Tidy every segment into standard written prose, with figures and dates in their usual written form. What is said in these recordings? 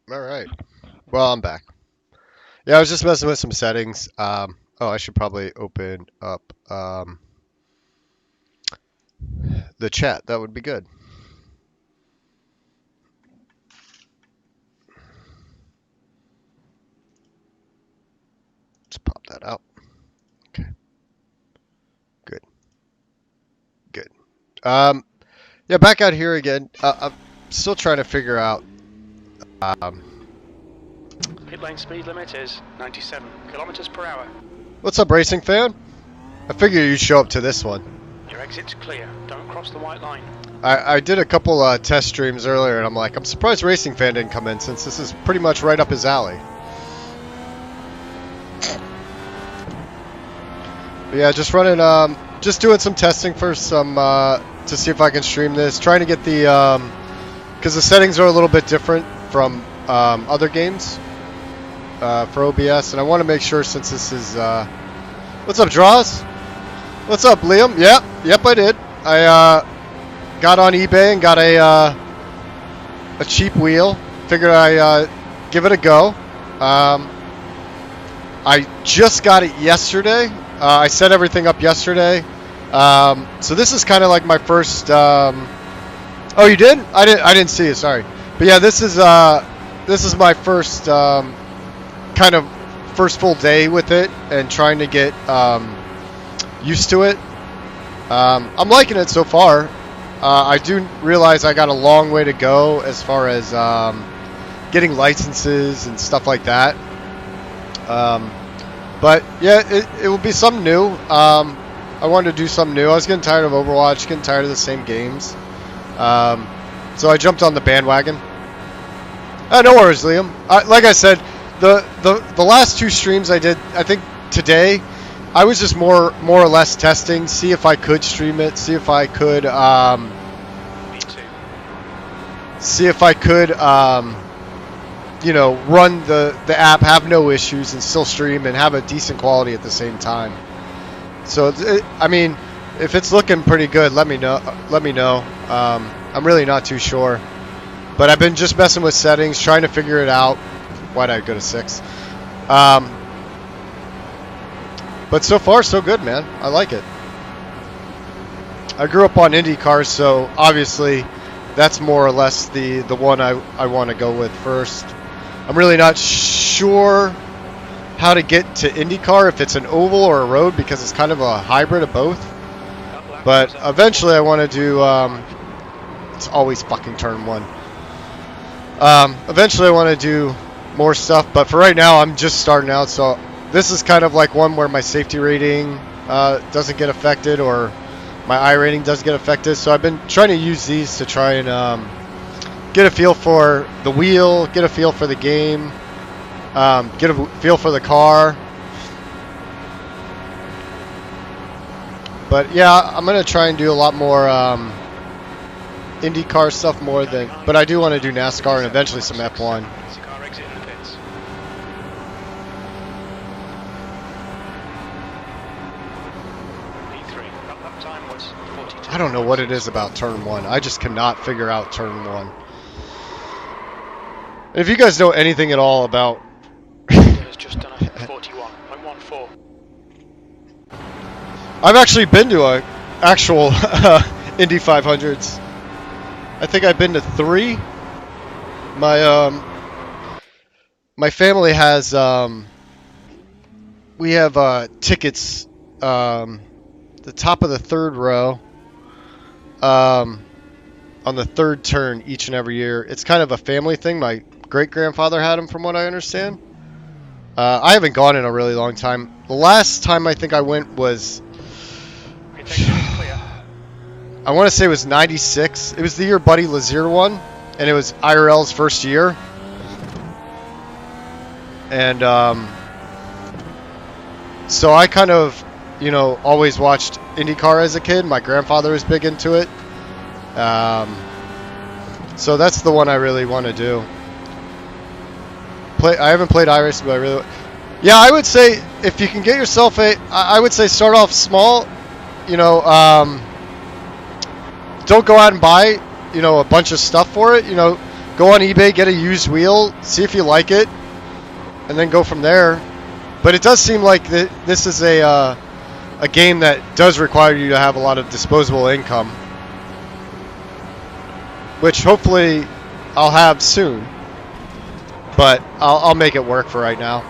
All right. Well, I'm back. Yeah, I was just messing with some settings. Oh, I should probably open up the chat. That would be good. Let's pop that out. Okay. Good. Good. Yeah, back out here again. I'm still trying to figure out. Um, Pit lane speed limit is 97 kilometers per hour. what's up, racing fan? I figured you'd show up to this one. Your exit's clear. Don't cross the white line. I did a couple test streams earlier, and I'm like, I'm surprised Racing Fan didn't come in since this is pretty much right up his alley. But yeah, just running, just doing some testing for some, to see if I can stream this. Trying to get the, because the settings are a little bit different from other games for OBS, and I want to make sure since this is, what's up, Draws? What's up, Liam? Yep, I did. I got on eBay and got a cheap wheel. Figured I give it a go. I just got it yesterday. I set everything up yesterday. So this is kind of like my first. Oh, you did? I didn't see it. Sorry. But yeah, this is my first kind of first full day with it and trying to get used to it. I'm liking it so far. I do realize I got a long way to go as far as getting licenses and stuff like that. But yeah, it will be something new. I wanted to do something new. I was getting tired of Overwatch, getting tired of the same games. So I jumped on the bandwagon. No worries, Liam. Like I said, the last two streams I did, I think today, I was just more or less testing, see if I could stream it, see if I could, you know, run the app, have no issues, and still stream and have a decent quality at the same time. So, I mean, if it's looking pretty good, let me know. I'm really not too sure, but I've been just messing with settings, trying to figure it out. Why'd I go to 6? But so far, so good, man. I like it. I grew up on Indycar, so obviously that's more or less the one I want to go with first. I'm really not sure how to get to Indycar, if it's an oval or a road, because it's kind of a hybrid of both. But eventually I want to do, it's always fucking turn 1. Eventually I want to do more stuff, but for right now I'm just starting out, so this is kind of like one where my safety rating doesn't get affected, or my I rating doesn't get affected. So I've been trying to use these to try and get a feel for the wheel, get a feel for the game, get a feel for the car. But yeah, I'm going to try and do a lot more IndyCar stuff more than, but I do want to do NASCAR and eventually some F1. I don't know what it is about turn 1. I just cannot figure out turn 1. If you guys know anything at all about just done a 41.14. I've actually been to a actual Indy 500s. I think I've been to 3. My family has we have tickets the top of the 3rd row on the 3rd turn each and every year. It's kind of a family thing. My great-grandfather had them, from what I understand. I haven't gone in a really long time. The last time I think I went was, I want to say it was 96. It was the year Buddy Lazier won, and it was IRL's first year. And so I kind of, you know, always watched IndyCar as a kid. My grandfather was big into it. So that's the one I really want to do. I haven't played iRacing, but I really... Yeah, I would say if you can get yourself I would say start off small. You know, don't go out and buy, you know, a bunch of stuff for it. You know, go on eBay, get a used wheel, see if you like it, and then go from there. But it does seem like this is a game that does require you to have a lot of disposable income, which hopefully I'll have soon. But I'll make it work for right now.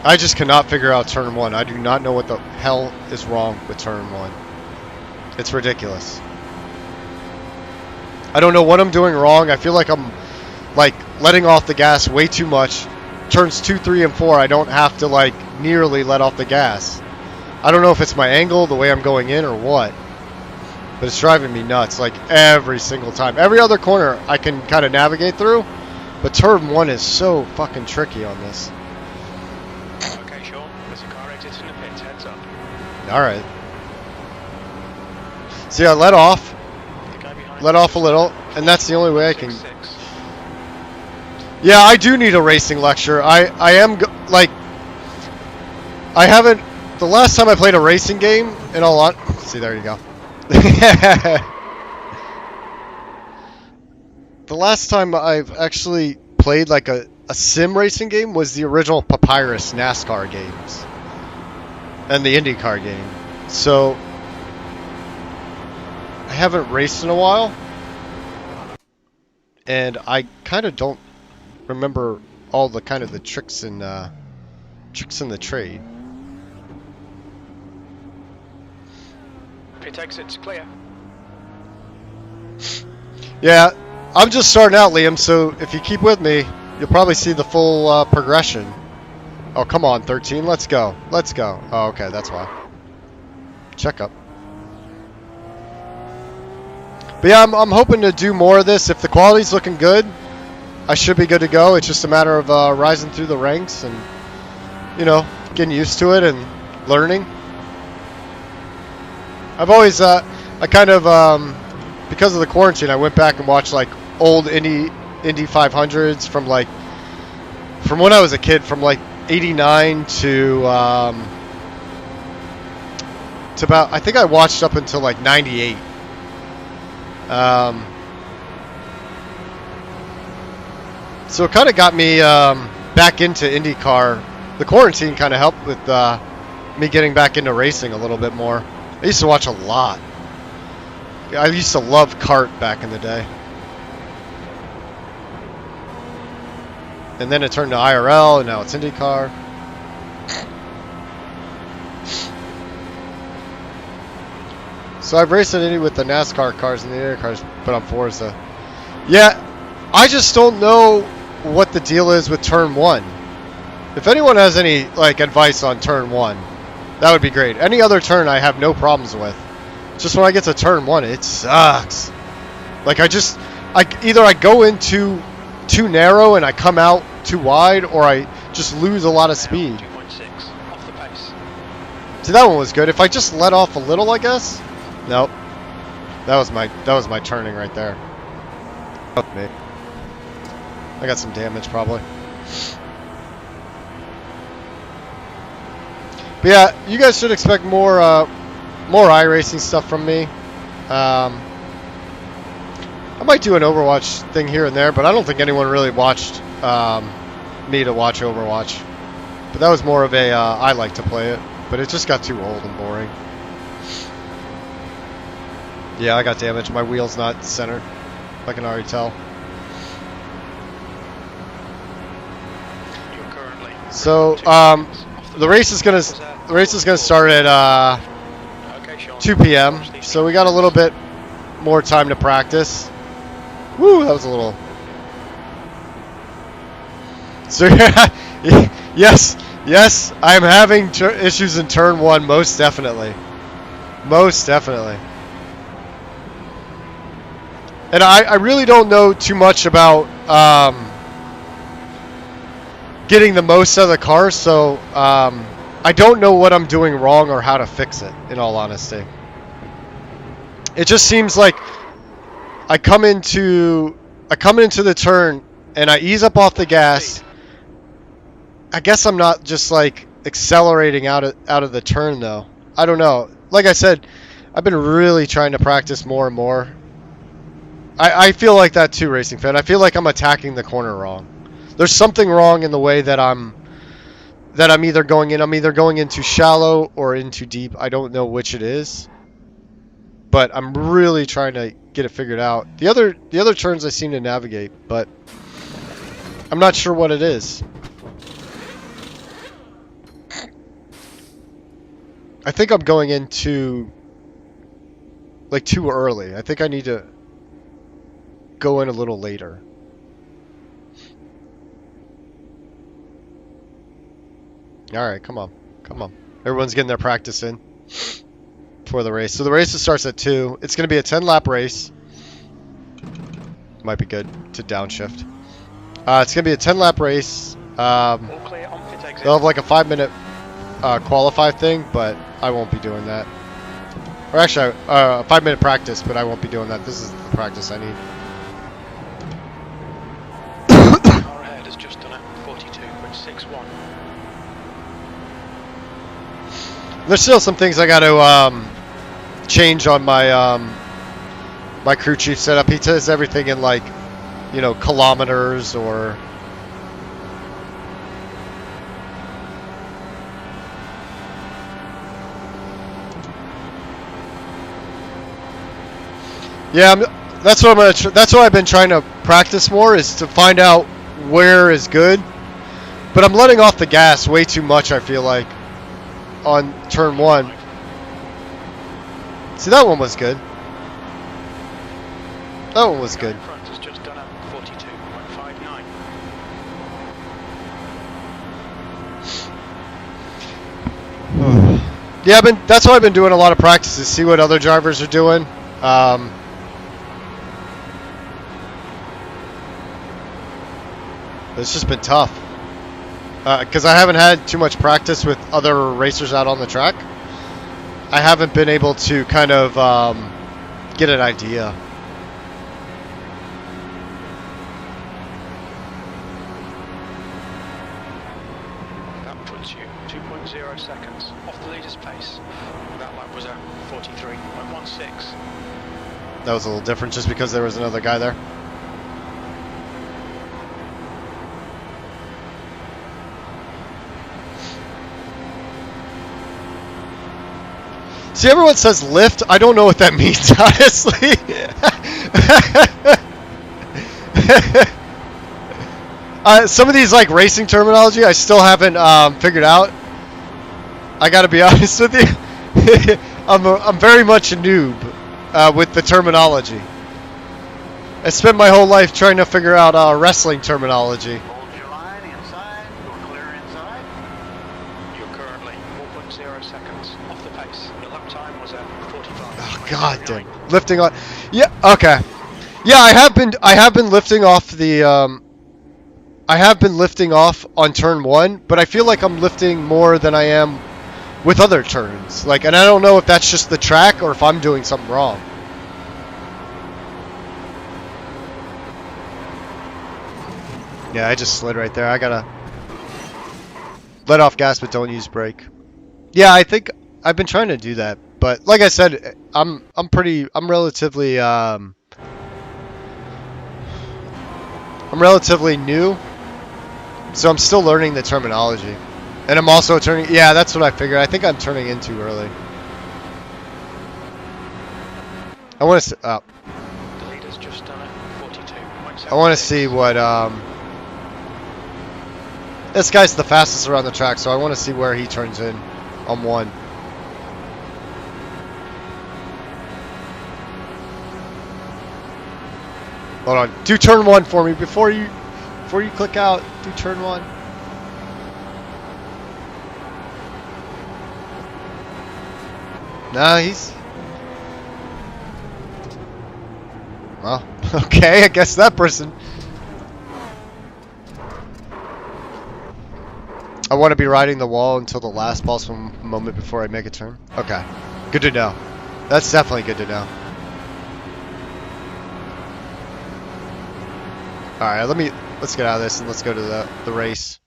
I just cannot figure out turn 1. I do not know what the hell is wrong with turn 1. It's ridiculous. I don't know what I'm doing wrong. I feel like I'm like letting off the gas way too much. Turns 2, 3, and 4, I don't have to like nearly let off the gas. I don't know if it's my angle, the way I'm going in, or what. But it's driving me nuts like every single time. Every other corner I can kind of navigate through. But turn 1 is so fucking tricky on this. Okay, Sean, there's a car exit in the pits, heads up. Alright. See, I let off. Let off a little, and that's the only way I can. Yeah, I do need a racing lecture. I am like, I haven't. The last time I played a racing game, in all on. See, there you go. The last time I've actually played like a sim racing game was the original Papyrus NASCAR games and the IndyCar game. So I haven't raced in a while, and I kind of don't remember all the kind of the tricks in the trade. Pit exit's clear. Yeah, I'm just starting out, Liam, so if you keep with me, you'll probably see the full progression. Oh, come on, 13, let's go. Let's go. Oh, okay, that's why. Check up. But yeah, I'm hoping to do more of this. If the quality's looking good, I should be good to go. It's just a matter of rising through the ranks and, you know, getting used to it and learning. I've always, I kind of, because of the quarantine, I went back and watched like old Indy 500s from like, from when I was a kid, from like 89 to about, I think I watched up until like 98. So it kind of got me back into IndyCar. The quarantine kind of helped with me getting back into racing a little bit more. I used to watch a lot. I used to love kart back in the day. And then it turned to IRL, and now it's IndyCar. So I've raced in Indy with the NASCAR cars and the Indy cars, but on Forza. Yeah, I just don't know what the deal is with turn 1. If anyone has any like advice on turn 1, that would be great. Any other turn I have no problems with. Just when I get to turn 1, it sucks. Like either I go into too narrow and I come out too wide, or I just lose a lot of speed. 2.6 off the pace. See, that one was good. If I just let off a little, I guess. Nope. That was my turning right there. Fuck me. I got some damage probably. But yeah, you guys should expect more iRacing stuff from me. I might do an Overwatch thing here and there, but I don't think anyone really watched me to watch Overwatch. But that was more of a I like to play it, but it just got too old and boring. Yeah, I got damage. My wheel's not centered. I can already tell. You're currently So the race is gonna start at 2 p.m. So we got a little bit more time to practice. Woo, that was a little. So yes, I'm having issues in turn 1, most definitely. Most definitely. And I really don't know too much about getting the most out of the car, so I don't know what I'm doing wrong or how to fix it, in all honesty. It just seems like I come into the turn and I ease up off the gas. I guess I'm not just like accelerating out of the turn though. I don't know. Like I said, I've been really trying to practice more and more. I feel like that too, Racing Fan. I feel like I'm attacking the corner wrong. There's something wrong in the way that I'm either going in. I'm either going in too shallow or in too deep. I don't know which it is, but I'm really trying to get it figured out. The other turns I seem to navigate, but I'm not sure what it is. I think I'm going in too early. I think I need to go in a little later. All right, come on. Everyone's getting their practice in for the race. So the race starts at 2. It's going to be a 10-lap race. Might be good to downshift. It's going to be a 10-lap race. All clear on pit exit. They'll have like a 5-minute qualify thing, but I won't be doing that. Or actually, a 5-minute practice, but I won't be doing that. This is the practice I need. Car ahead has just done at 42.61. There's still some things I got to change on my my crew chief setup. He says everything in like, kilometers or. Yeah, that's what that's what I've been trying to practice more, is to find out where is good. But I'm letting off the gas way too much, I feel like, on turn 1. See, that one was good. That one was good. Front has just done at 42.59. Yeah, that's why I've been doing a lot of practices, see what other drivers are doing. It's just been tough. Because I haven't had too much practice with other racers out on the track. I haven't been able to kind of get an idea. That puts you 2.0 seconds off the leader's pace. That lap was at 43.16. That was a little different just because there was another guy there. See, everyone says lift. I don't know what that means, honestly. Some of these like racing terminology I still haven't figured out. I gotta be honest with you. I'm very much a noob with the terminology. I spent my whole life trying to figure out wrestling terminology. Hold your line inside, go clear inside. You're currently 4.0 seconds off the pace. Your lap time was at 45. Oh, God damn. Lifting on. Yeah. Okay. Yeah, I have been lifting off the. I have been lifting off on turn 1, but I feel like I'm lifting more than I am with other turns. Like, and I don't know if that's just the track or if I'm doing something wrong. Yeah, I just slid right there. I gotta let off gas, but don't use brake. Yeah, I think I've been trying to do that, but like I said, I'm relatively new, so I'm still learning the terminology, and I'm also turning. Yeah, that's what I figured. I think I'm turning in too early. I want to. The leader's just done at 42.7. I want to see what this guy's the fastest around the track, so I want to see where he turns in on 1. Hold on. Do turn 1 for me before you click out. Do turn 1. Nah, he's. Well, okay. I guess that person. I want to be riding the wall until the last possible moment before I make a turn. Okay. Good to know. That's definitely good to know. Alright, let's get out of this and let's go to the race.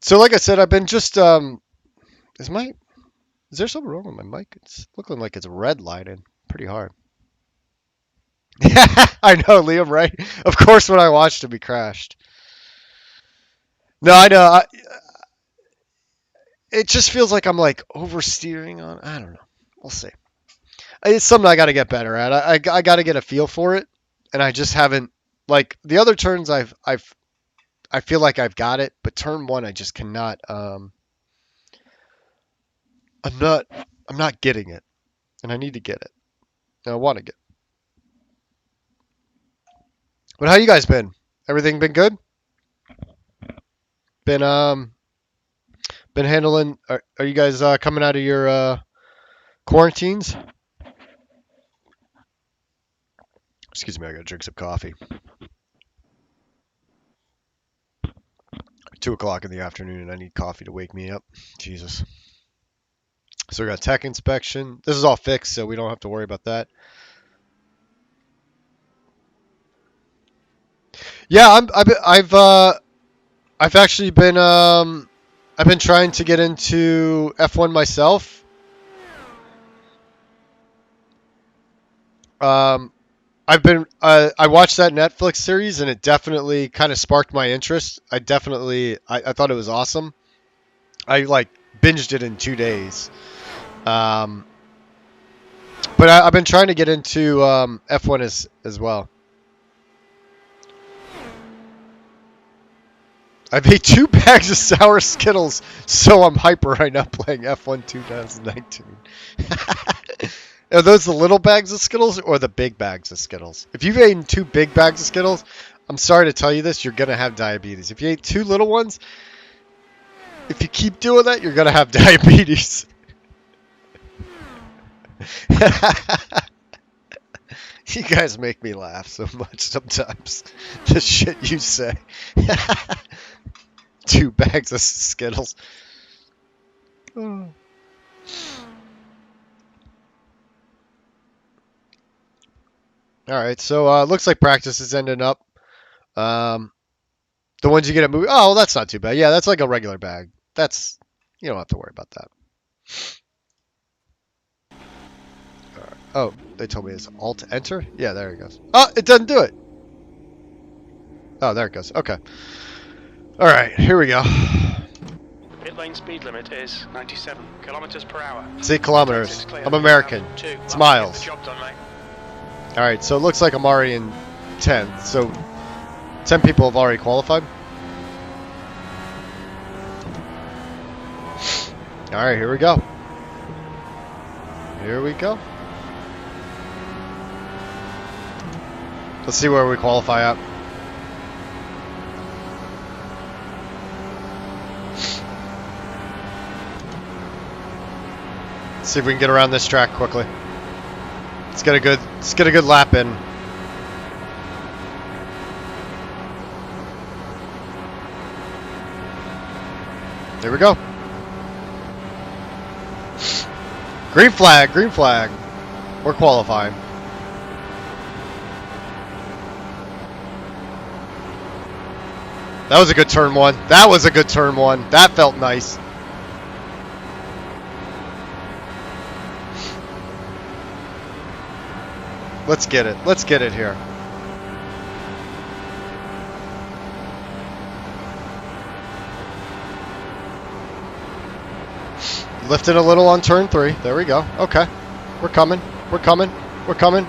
So like I said, I've been just is my Is there something wrong with my mic? It's looking like it's redlining pretty hard. I know, Liam, right? Of course, when I watched him, he crashed. No, I know. It just feels like I'm like oversteering on. I don't know. We'll see. It's something I got to get better at. I got to get a feel for it, and I just haven't. Like the other turns, I feel like I've got it, but turn one, I just cannot. I'm not. I'm not getting it, and I need to get it. And I want to get. But how you guys been? Everything been good? Been been handling. Are you guys coming out of your quarantines? Excuse me, I gotta drink some coffee. 2 o'clock in the afternoon, and I need coffee to wake me up. Jesus. So we got tech inspection. This is all fixed, so we don't have to worry about that. Yeah, I've actually been I've been trying to get into F1 myself. Um, I watched that Netflix series and it definitely kind of sparked my interest. I thought it was awesome. I like binged it in 2 days. Um, but I've been trying to get into F1 as well. I've ate 2 bags of sour Skittles, so I'm hyper right now playing F1 2019. Are those the little bags of Skittles or the big bags of Skittles? If you've eaten 2 big bags of Skittles, I'm sorry to tell you this, you're going to have diabetes. If you ate 2 little ones, if you keep doing that, you're going to have diabetes. You guys make me laugh so much sometimes. The shit you say. 2 bags of Skittles. Oh. All right, so looks like practice is ending up. Um, the ones you get at movie. Oh, well, that's not too bad. Yeah, that's like a regular bag. That's you don't have to worry about that. All right. Oh, they told me it's Alt Enter. Yeah, there it goes. Oh, it doesn't do it. Oh, there it goes. Okay. All right, here we go. Pit lane speed limit is 97 kilometers per hour. 8 kilometers. I'm American. It's miles. Job done, mate. All right, so it looks like I'm already in 10. So 10 people have already qualified. All right, here we go. Here we go. Let's see where we qualify at. Let's see if we can get around this track quickly. Let's get a good lap in. There we go. Green flag, green flag. We're qualifying. That was a good turn one. That was a good turn one. That felt nice. Let's get it. Let's get it here. Lifting a little on turn 3. There we go. Okay. We're coming. We're coming. We're coming.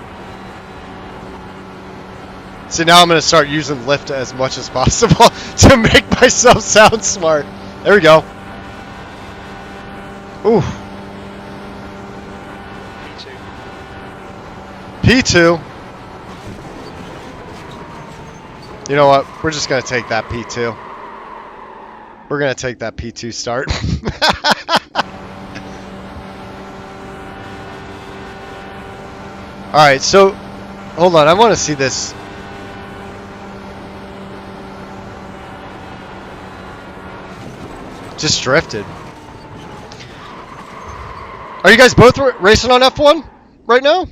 See, now I'm going to start using lift as much as possible to make myself sound smart. There we go. Ooh. P2. You know what? We're just going to take that P2. We're going to take that P2 start. All right, so hold on. I want to see this. Just drifted. Are you guys both racing on F1 right now?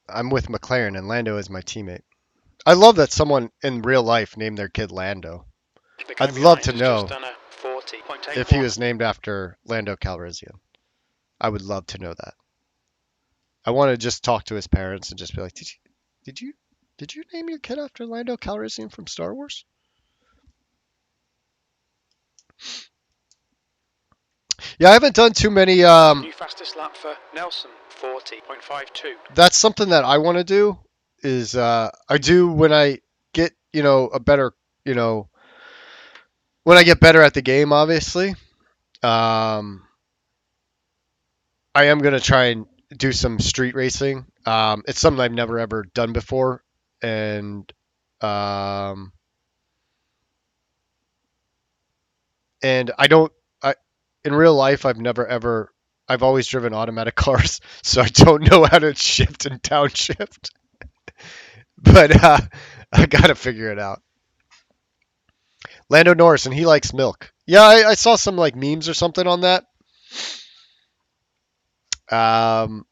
I'm with McLaren and Lando is my teammate. I love that someone in real life named their kid Lando. I'd love to know. 40.81. if he was named after Lando Calrissian. I would love to know that. I want to just talk to his parents and just be like, did you, did you name your kid after Lando Calrissian from Star Wars? Yeah, I haven't done too many. New fastest lap for Nelson, 40.52. That's something that I want to do. Is I do when I get a better when I get better at the game. Obviously, I am gonna try and do some street racing. It's something I've never ever done before, and um, I don't. In real life, I've always driven automatic cars, so I don't know how to shift and downshift. But I gotta figure it out. Lando Norris, and he likes milk. Yeah, I saw some like memes or something on that. Um,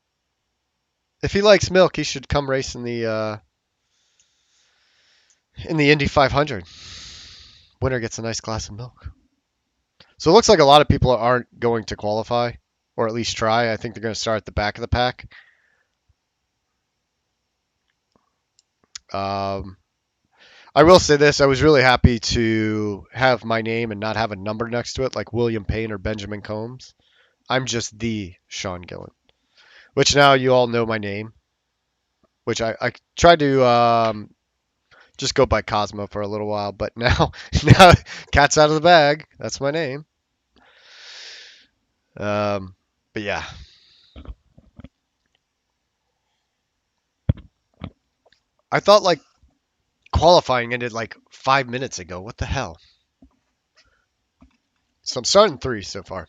if he likes milk, he should come race in the Indy 500. Winner gets a nice glass of milk. So it looks like a lot of people aren't going to qualify, or at least try. I think they're going to start at the back of the pack. I will say this: I was really happy to have my name and not have a number next to it, like William Payne or Benjamin Combs. I'm just the Sean Gillen, which now you all know my name. Which I tried to just go by Cosmo for a little while, but now cat's out of the bag. That's my name. But yeah. I thought like qualifying ended like 5 minutes ago. What the hell? So I'm starting 3 so far.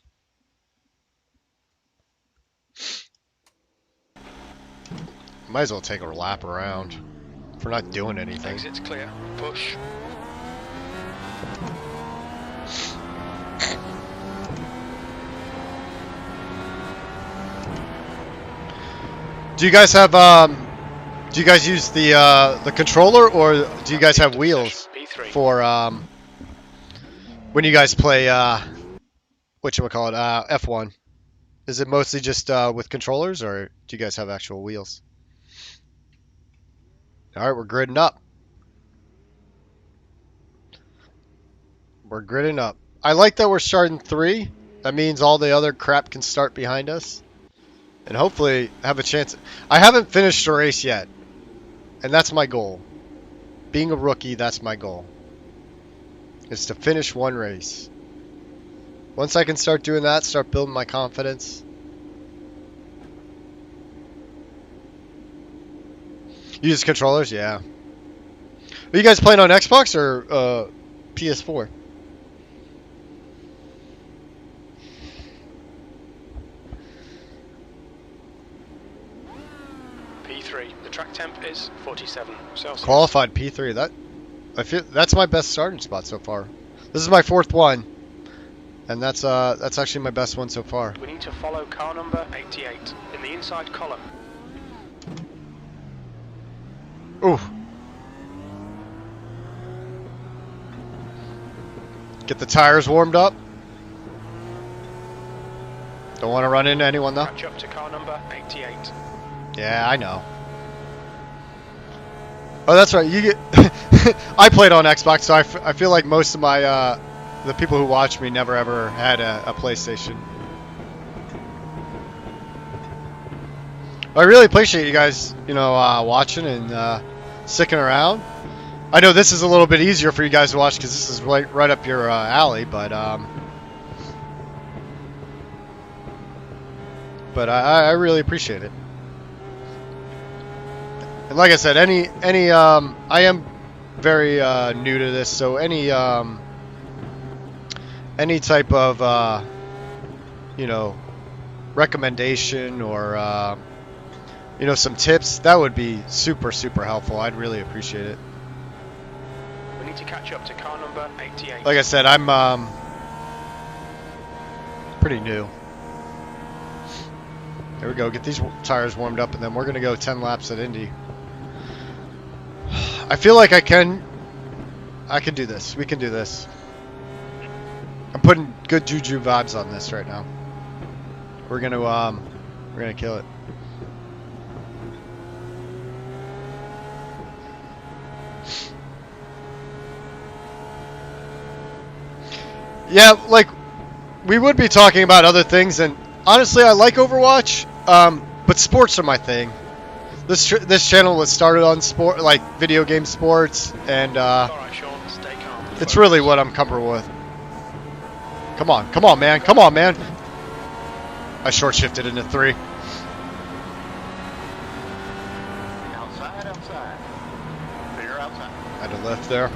Might as well take a lap around if we're not doing anything. Exit's clear. Push. Do you guys have do you guys use the controller, or do you guys have wheels for when you guys play whatchamacallit, F1? Is it mostly just with controllers, or do you guys have actual wheels? All right, we're gridding up. We're gridding up. I like that we're starting 3. That means all the other crap can start behind us. And hopefully have a chance. I haven't finished a race yet. And that's my goal. Being a rookie, that's my goal. Is to finish one race. Once I can start doing that, start building my confidence. You use controllers? Yeah. Are you guys playing on Xbox or PS4? P3. The track temp is 47 Celsius. Qualified P3. That's my best starting spot so far. This is my 4th one, and that's actually my best one so far. We need to follow car number 88 in the inside column. Ooh. Get the tires warmed up. Don't want to run into anyone though. Catch up to car number 88. Yeah, I know. Oh, that's right. You get. I played on Xbox, so I feel like most of my the people who watch me never ever had a PlayStation. I really appreciate you guys, watching and sticking around. I know this is a little bit easier for you guys to watch because this is right up your alley, but I really appreciate it. And like I said, I am very new to this, so any type of recommendation or some tips, that would be super helpful. I'd really appreciate it. We need to catch up to car number 88. Like I said, I'm pretty new. There we go. Get these tires warmed up, and then we're gonna go 10 laps at Indy. I feel like I can do this. We can do this. I'm putting good juju vibes on this right now. We're gonna kill it. Yeah, like we would be talking about other things, and honestly, I like Overwatch, but sports are my thing. This channel was started on sport, like video game sports, and Alright, Sean, stay calm. it's really what I'm comfortable with. Come on, man, come on, man. I short shifted into 3. Outside. Clear outside. I had to lift there.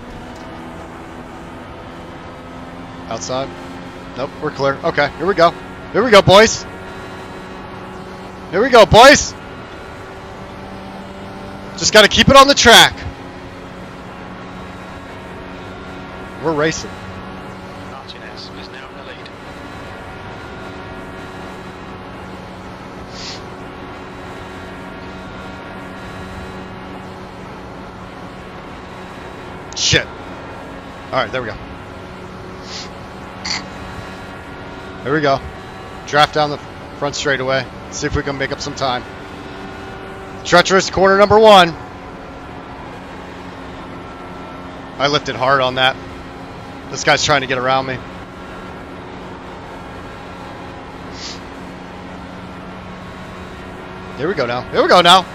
Outside. Nope, we're clear. Okay, here we go. Here we go, boys. Here we go, boys. Just got to keep it on the track. We're racing. Martinez is now in the lead. Shit. All right, there we go. There we go. Draft down the front straightaway. See if we can make up some time. Treacherous corner number 1. I lifted hard on that. This guy's trying to get around me. Here we go now. Here we go now.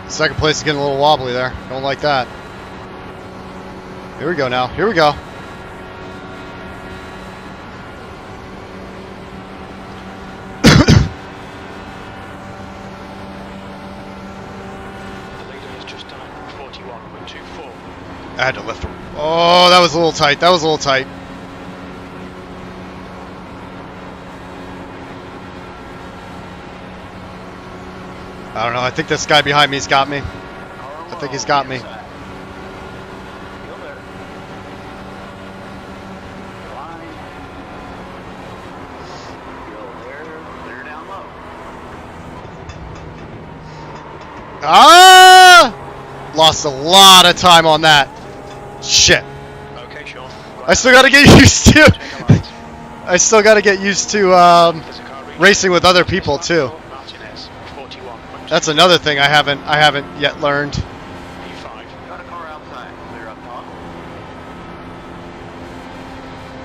Second place is getting a little wobbly there. Don't like that. Here we go now. Here we go. The leader has just done 41.24. I had to lift him. Oh, that was a little tight. That was a little tight. I don't know. I think this guy behind me's got me. I think he's got me. Ah! Lost a lot of time on that. Shit. Okay, Sean. I still got to get used to. I still got to get used to racing with other people too. That's another thing I haven't yet learned.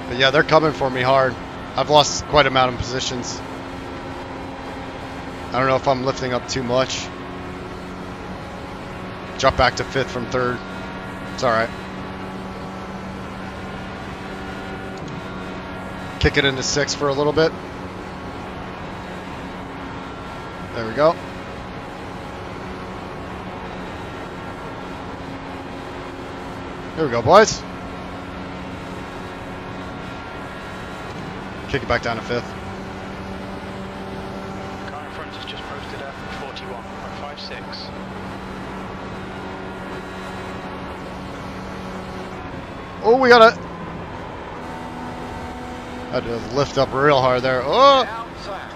But yeah, they're coming for me hard. I've lost quite a amount of positions. I don't know if I'm lifting up too much. Drop back to 5th from 3rd. It's alright. Kick it into 6th for a little bit. There we go. Here we go, boys. Kick it back down to 5th. Car in front has just posted at 41.56. Oh, we gotta. Had to lift up real hard there. Oh! Outside.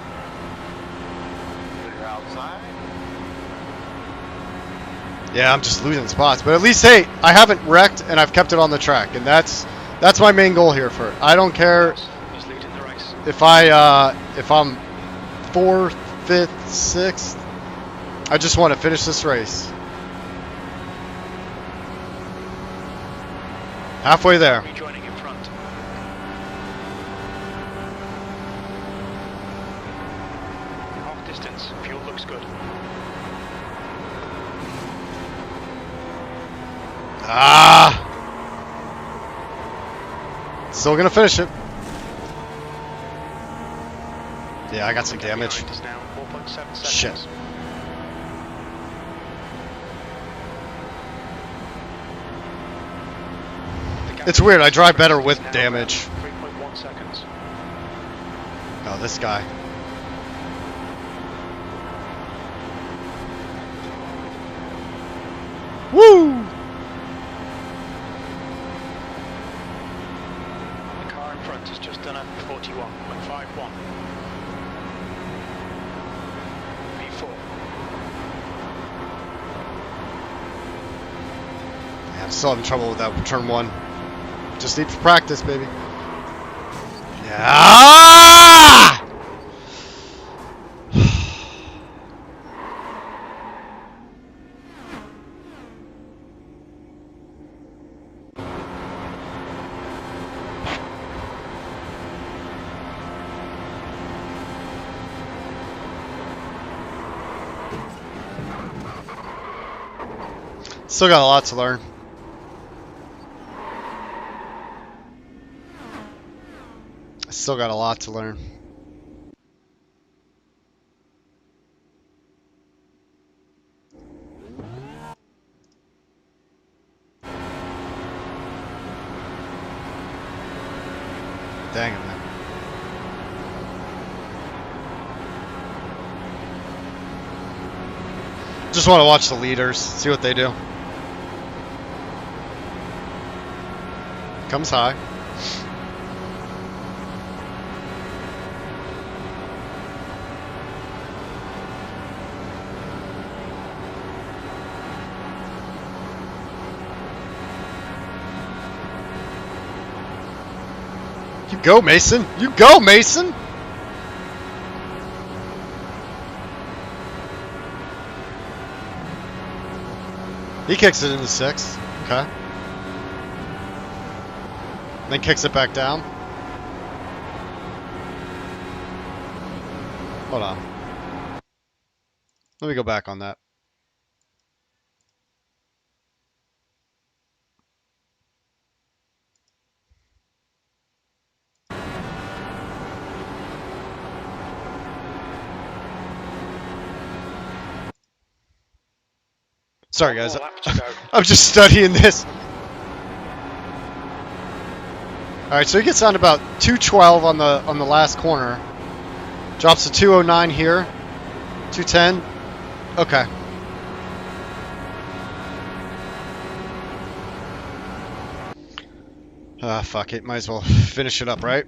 Clear outside. Yeah, I'm just losing spots, but at least, hey, I haven't wrecked and I've kept it on the track, and that's my main goal here. For I don't care He's leading the race. if I'm 4th, 5th, 6th. I just want to finish this race. Halfway there. Rejoining in front. Half distance. Fuel looks good. Ah! Still gonna finish it. Yeah, I got some damage. Is now 4.7 seconds. Shit. It's weird, I drive better with damage. 3.1 seconds. Oh, this guy. Woo! The car in front has just done a 41.51. Still having trouble with that turn 1. Just need for practice, baby. Yeah! Still got a lot to learn. I still got a lot to learn. Dang it, man. Just want to watch the leaders, see what they do. Comes high. You go, Mason. You go, Mason. He kicks it into 6. Okay. Then kicks it back down. Hold on. Let me go back on that. Sorry, guys. I'm just studying this. All right, so he gets down to about 212 on the last corner. Drops to 209 here. 210. Okay. Fuck it. Might as well finish it up, right?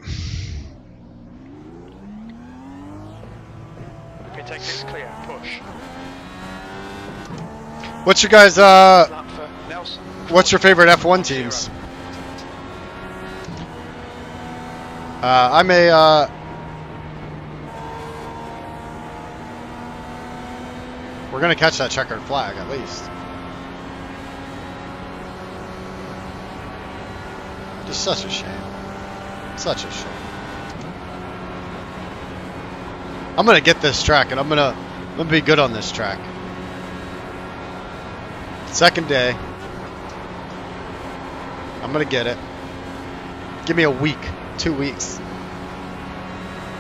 If it exits clear, push. What's your guys' Lap for Nelson. what's your favorite F1 teams? I'm a we're gonna catch that checkered flag at least. Just such a shame. Such a shame. I'm gonna get this track and I'm gonna be good on this track. Second day. I'm gonna get it. Give me a week, 2 weeks.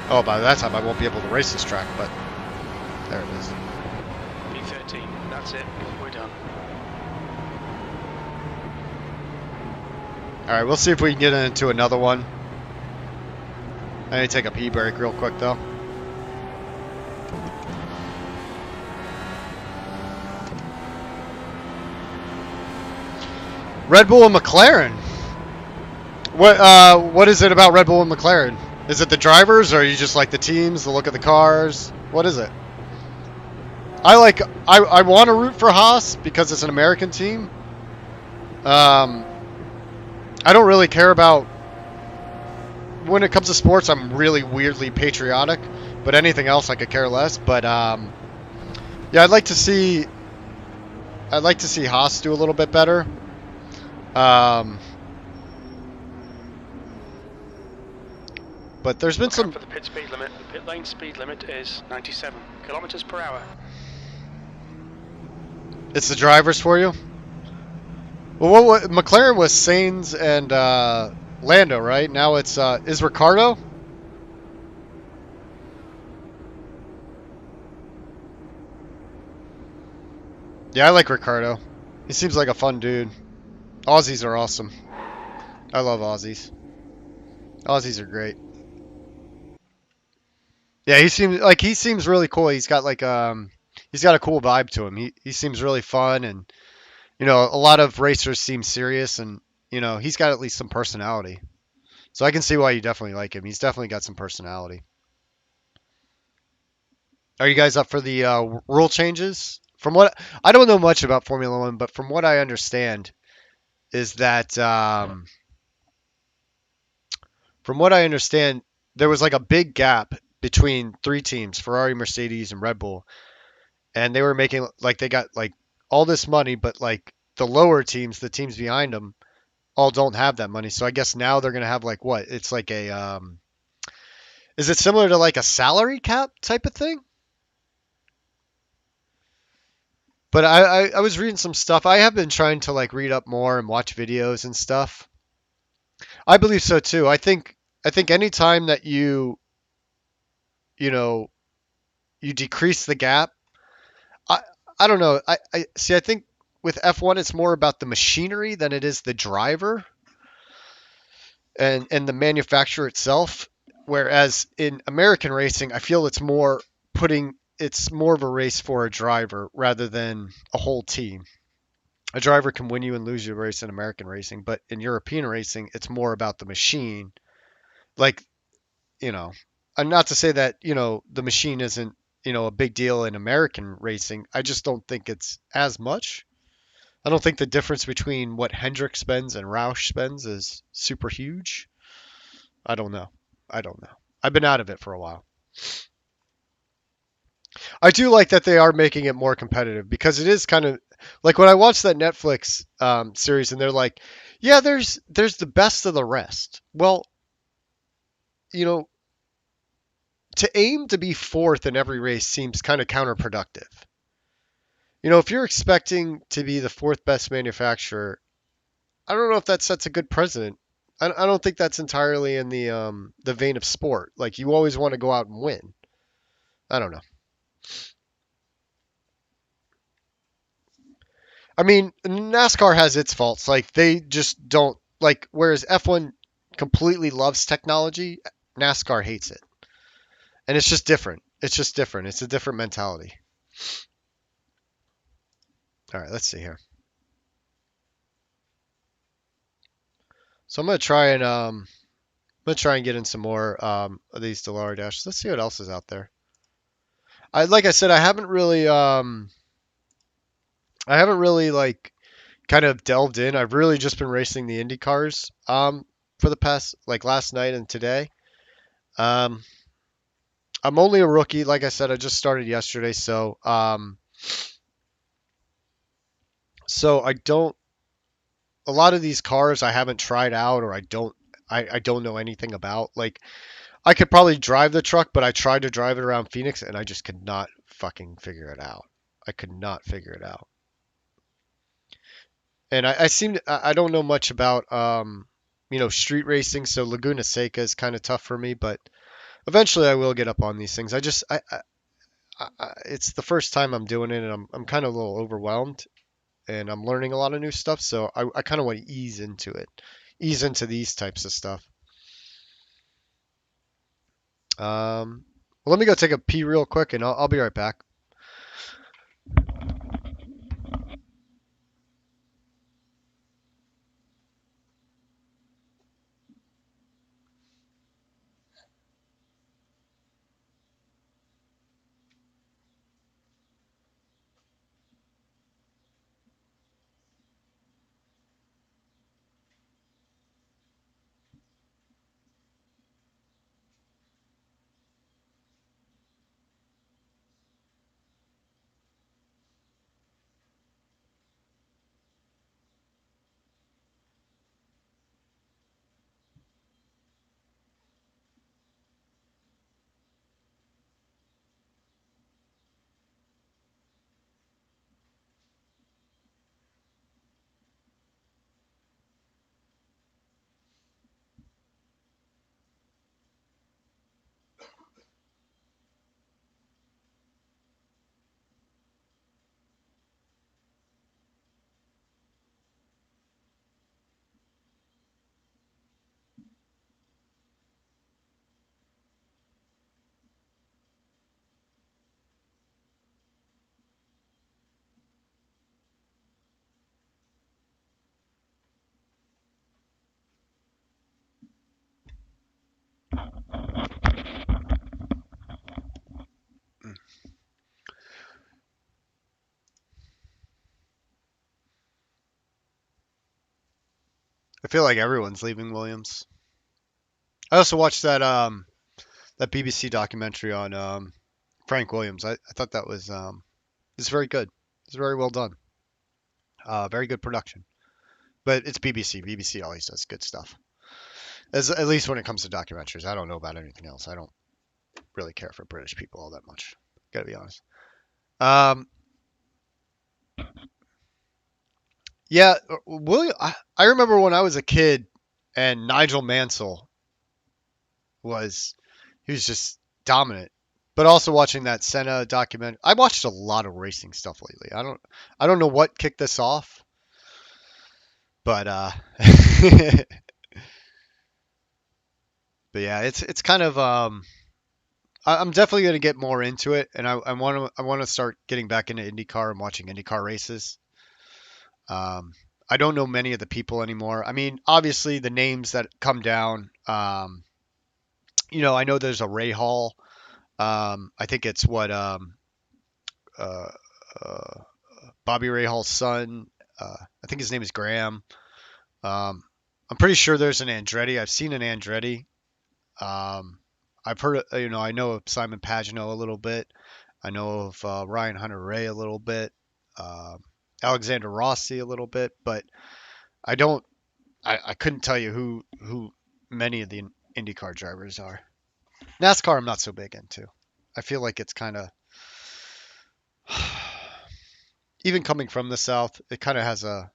Oh, by that time I won't be able to race this track, but there it is. P13, that's it, we're done. Alright, we'll see if we can get into another one. I need to take a pee break real quick though. Red Bull and McLaren. What is it about Red Bull and McLaren? Is it the drivers, or are you just like the teams, the look of the cars? What is it? I want to root for Haas because it's an American team. I don't really care about, when it comes to sports, I'm really weirdly patriotic, but anything else I could care less. But yeah, I'd like to see Haas do a little bit better. But there's been some. For the pit speed limit, the pit lane speed limit is 97 kilometers per hour. It's the drivers for you. Well, what McLaren was Sainz and Lando, right? Now it's is Ricardo. Yeah, I like Ricardo. He seems like a fun dude. Aussies are awesome. I love Aussies. Aussies are great. Yeah, he seems really cool. He's got he's got a cool vibe to him. He seems really fun, and you know, a lot of racers seem serious, and you know, he's got at least some personality. So I can see why you definitely like him. He's definitely got some personality. Are you guys up for the rule changes? From what I don't know much about Formula One, but from what I understand, is that from what I understand, there was like a big gap between three teams, Ferrari, Mercedes, and Red Bull, and they were making like they got like all this money, but like the lower teams, the teams behind them, all don't have that money. So I guess now they're gonna have like what? It's like a is it similar to like a salary cap type of thing? But I was reading some stuff. I have been trying to like read up more and watch videos and stuff. I believe so too. I think any time that you know you decrease the gap, I I don't know. I see. I think with F1 it's more about the machinery than it is the driver and the manufacturer itself. Whereas in American racing, I feel it's more of a race for a driver rather than a whole team. A driver can win you and lose you a race in American racing, but in European racing, it's more about the machine. Like, you know, and not to say that, the machine isn't, a big deal in American racing. I just don't think it's as much. I don't think the difference between what Hendrick spends and Roush spends is super huge. I don't know. I don't know. I've been out of it for a while. I do like that they are making it more competitive because it is kind of like when I watch that Netflix series and they're like, yeah, there's the best of the rest. Well, you know, to aim to be fourth in every race seems kind of counterproductive. If you're expecting to be the fourth best manufacturer, I don't know if that sets a good precedent. I don't think that's entirely in the vein of sport. Like you always want to go out and win. I don't know. I mean, NASCAR has its faults. Like they just don't like. Whereas F1 completely loves technology, NASCAR hates it, and it's just different. It's just different. It's a different mentality. All right, let's see here. So I'm gonna try and get in some more of these Delara dashes. Let's see what else is out there. Like I said, I haven't really like kind of delved in. I've really just been racing the Indy cars for the past like last night and today. Um, I'm only a rookie, like I said. I just started yesterday, so I don't. A lot of these cars I haven't tried out, or I don't know anything about. Like I could probably drive the truck, but I tried to drive it around Phoenix, and I just could not fucking figure it out. I could not figure it out. And I don't know much about street racing, so Laguna Seca is kind of tough for me, but eventually I will get up on these things. I just it's the first time I'm doing it, and I'm kind of a little overwhelmed, and I'm learning a lot of new stuff, so I kind of want to ease into it, ease into these types of stuff. Well, let me go take a pee real quick, and I'll be right back. I feel like everyone's leaving Williams. I also watched that BBC documentary on Frank Williams. I thought that was it's very good. It's very well done. Very good production. But it's BBC. BBC always does good stuff. At least when it comes to documentaries. I don't know about anything else. I don't really care for British people all that much. Gotta be honest. Um, yeah, William. I remember when I was a kid, and Nigel Mansell was he was just dominant. But also watching that Senna document, I watched a lot of racing stuff lately. I don't know what kicked this off, but but yeah, it's kind of I'm definitely gonna get more into it, and I want to start getting back into IndyCar and watching IndyCar races. I don't know many of the people anymore. I mean, obviously the names that come down. I know there's a Ray Hall. I think it's what uh, uh, Bobby Ray Hall's son. I think his name is Graham. Um, I'm pretty sure there's an Andretti. I've seen an Andretti. Um, I've heard, I know of Simon Pagino a little bit. I know of Ryan Hunter-Ray a little bit. Um, Alexander Rossi a little bit, but I don't. I couldn't tell you who many of the IndyCar drivers are. NASCAR, I'm not so big into. I feel like it's kind of even coming from the South. It kind of has a.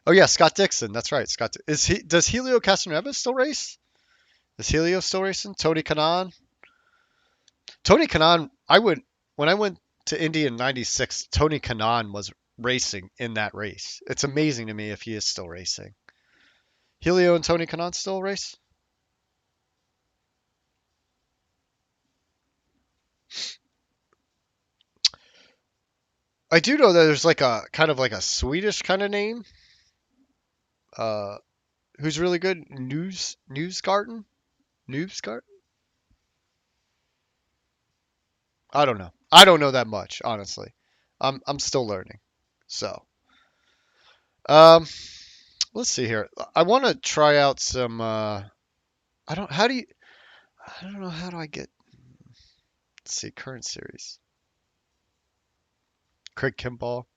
Oh yeah, Scott Dixon. That's right. Scott is he? Does Helio Castroneves still race? Is Helio still racing? Tony Kanaan. Tony Kanaan. When I went to Indy in '96. Tony Kanaan was racing in that race. It's amazing to me if he is still racing. Helio and Tony Kanaan still race? I do know that there's like a kind of like a Swedish kind of name. Uh, who's really good? Newsgarten. Newsgarten. I don't know. I don't know that much, honestly. I'm still learning. So, um, let's see here. I want to try out some. I don't. How do you? I don't know. How do I get? Let's see. Current series. Craig Kimball.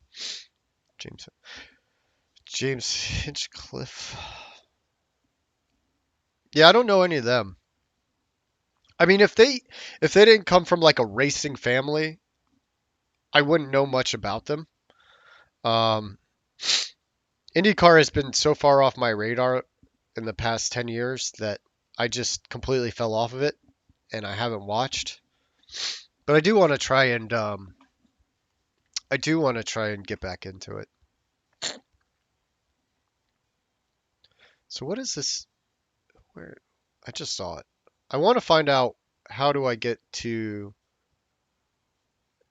James. James Hinchcliffe. Yeah, I don't know any of them. I mean, if they didn't come from like a racing family, I wouldn't know much about them. Um, IndyCar has been so far off my radar in the past 10 years that I just completely fell off of it and I haven't watched. But I do want to try and get back into it. So what is this? Where I just saw it. I want to find out how do I get to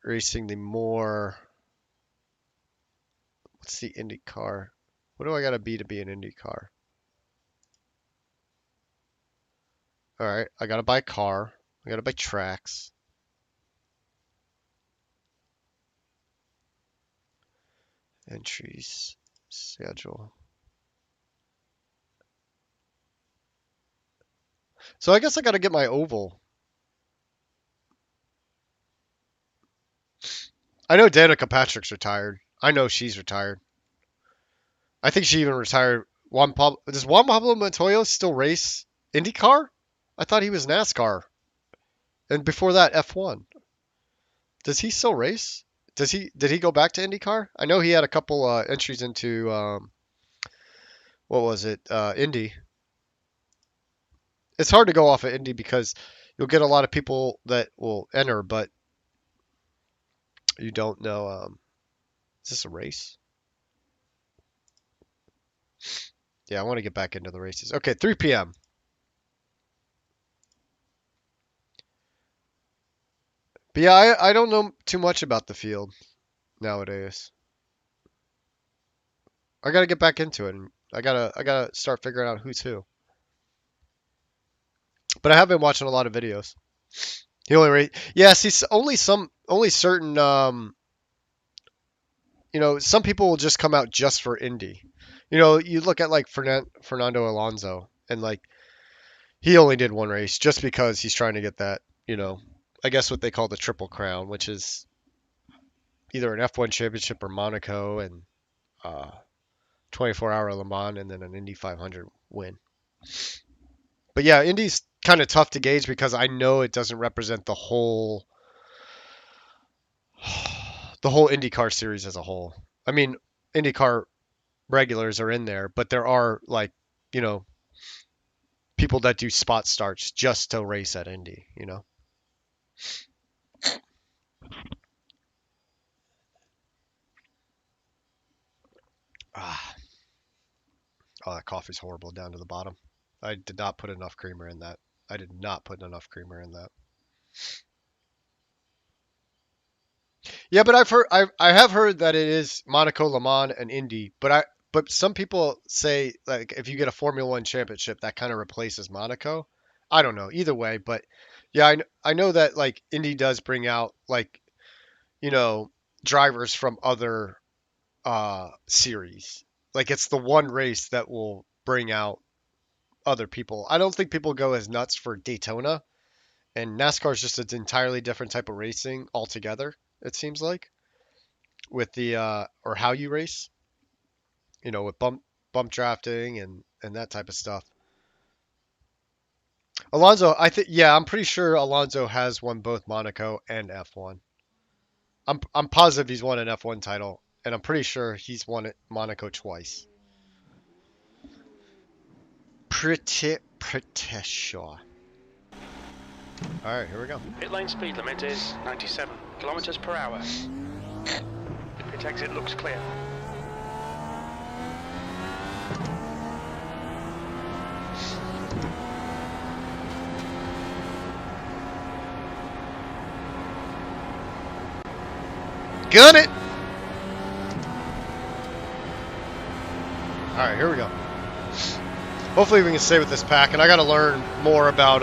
racing the more what's the IndyCar? What do I gotta be an IndyCar? All right, I gotta buy a car. I gotta buy tracks. Entries. Schedule. So I guess I gotta get my oval. I know Danica Patrick's retired. I know she's retired. I think she even retired. Does Juan Pablo Montoya still race IndyCar? I thought he was NASCAR. And before that, F1. Does he still race? Did he go back to IndyCar? I know he had a couple entries into what was it? Indy. It's hard to go off of Indy because you'll get a lot of people that will enter, but you don't know. Is this a race? Yeah, I want to get back into the races. Okay, 3 p.m. But yeah, I don't know too much about the field nowadays. I gotta get back into it, and I gotta start figuring out who's who. But I have been watching a lot of videos. He only rate, yeah, see, only certain you know, some people will just come out just for Indy. You know, you look at like Fernando Alonso, and like he only did one race just because he's trying to get that, you know, I guess what they call the Triple Crown, which is either an F1 championship or Monaco and 24-hour Le Mans and then an Indy 500 win. But yeah, Indy's kind of tough to gauge because I know it doesn't represent the whole IndyCar series as a whole. I mean, IndyCar regulars are in there, but there are like, you know, people that do spot starts just to race at Indy, you know. Ah, oh, that coffee's horrible down to the bottom. I did not put enough creamer in that. I did not put enough creamer in that. Yeah, but I have heard that it is Monaco, Le Mans, and Indy. But some people say like if you get a Formula One championship, that kind of replaces Monaco. I don't know. Either way, but yeah, I know that like Indy does bring out like you know drivers from other series. Like it's the one race that will bring out other people. I don't think people go as nuts for Daytona, and NASCAR is just an entirely different type of racing altogether. It seems like with the or how you race, you know, with bump drafting and that type of stuff. Alonso, I think yeah, I'm pretty sure Alonso has won both Monaco and F1. I'm positive he's won an F1 title, and I'm pretty sure he's won it Monaco twice. Pretty sure. All right, here we go. Pit lane speed limit is 97 kilometers per hour. Pit exit looks clear. Gun it! All right, here we go. Hopefully we can stay with this pack, and I got to learn more about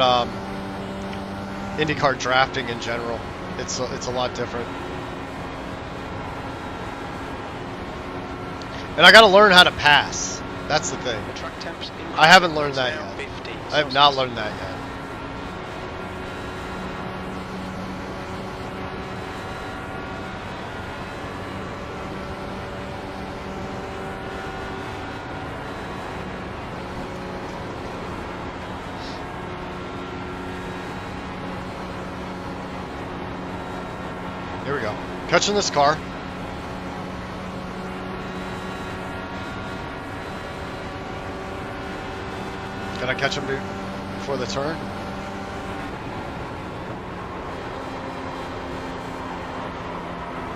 IndyCar drafting in general. It's a lot different. And I got to learn how to pass. That's the thing. The track temps I haven't learned that now yet. 50 I have not learned that yet. Here we go. Catching this car. Can I catch him before the turn?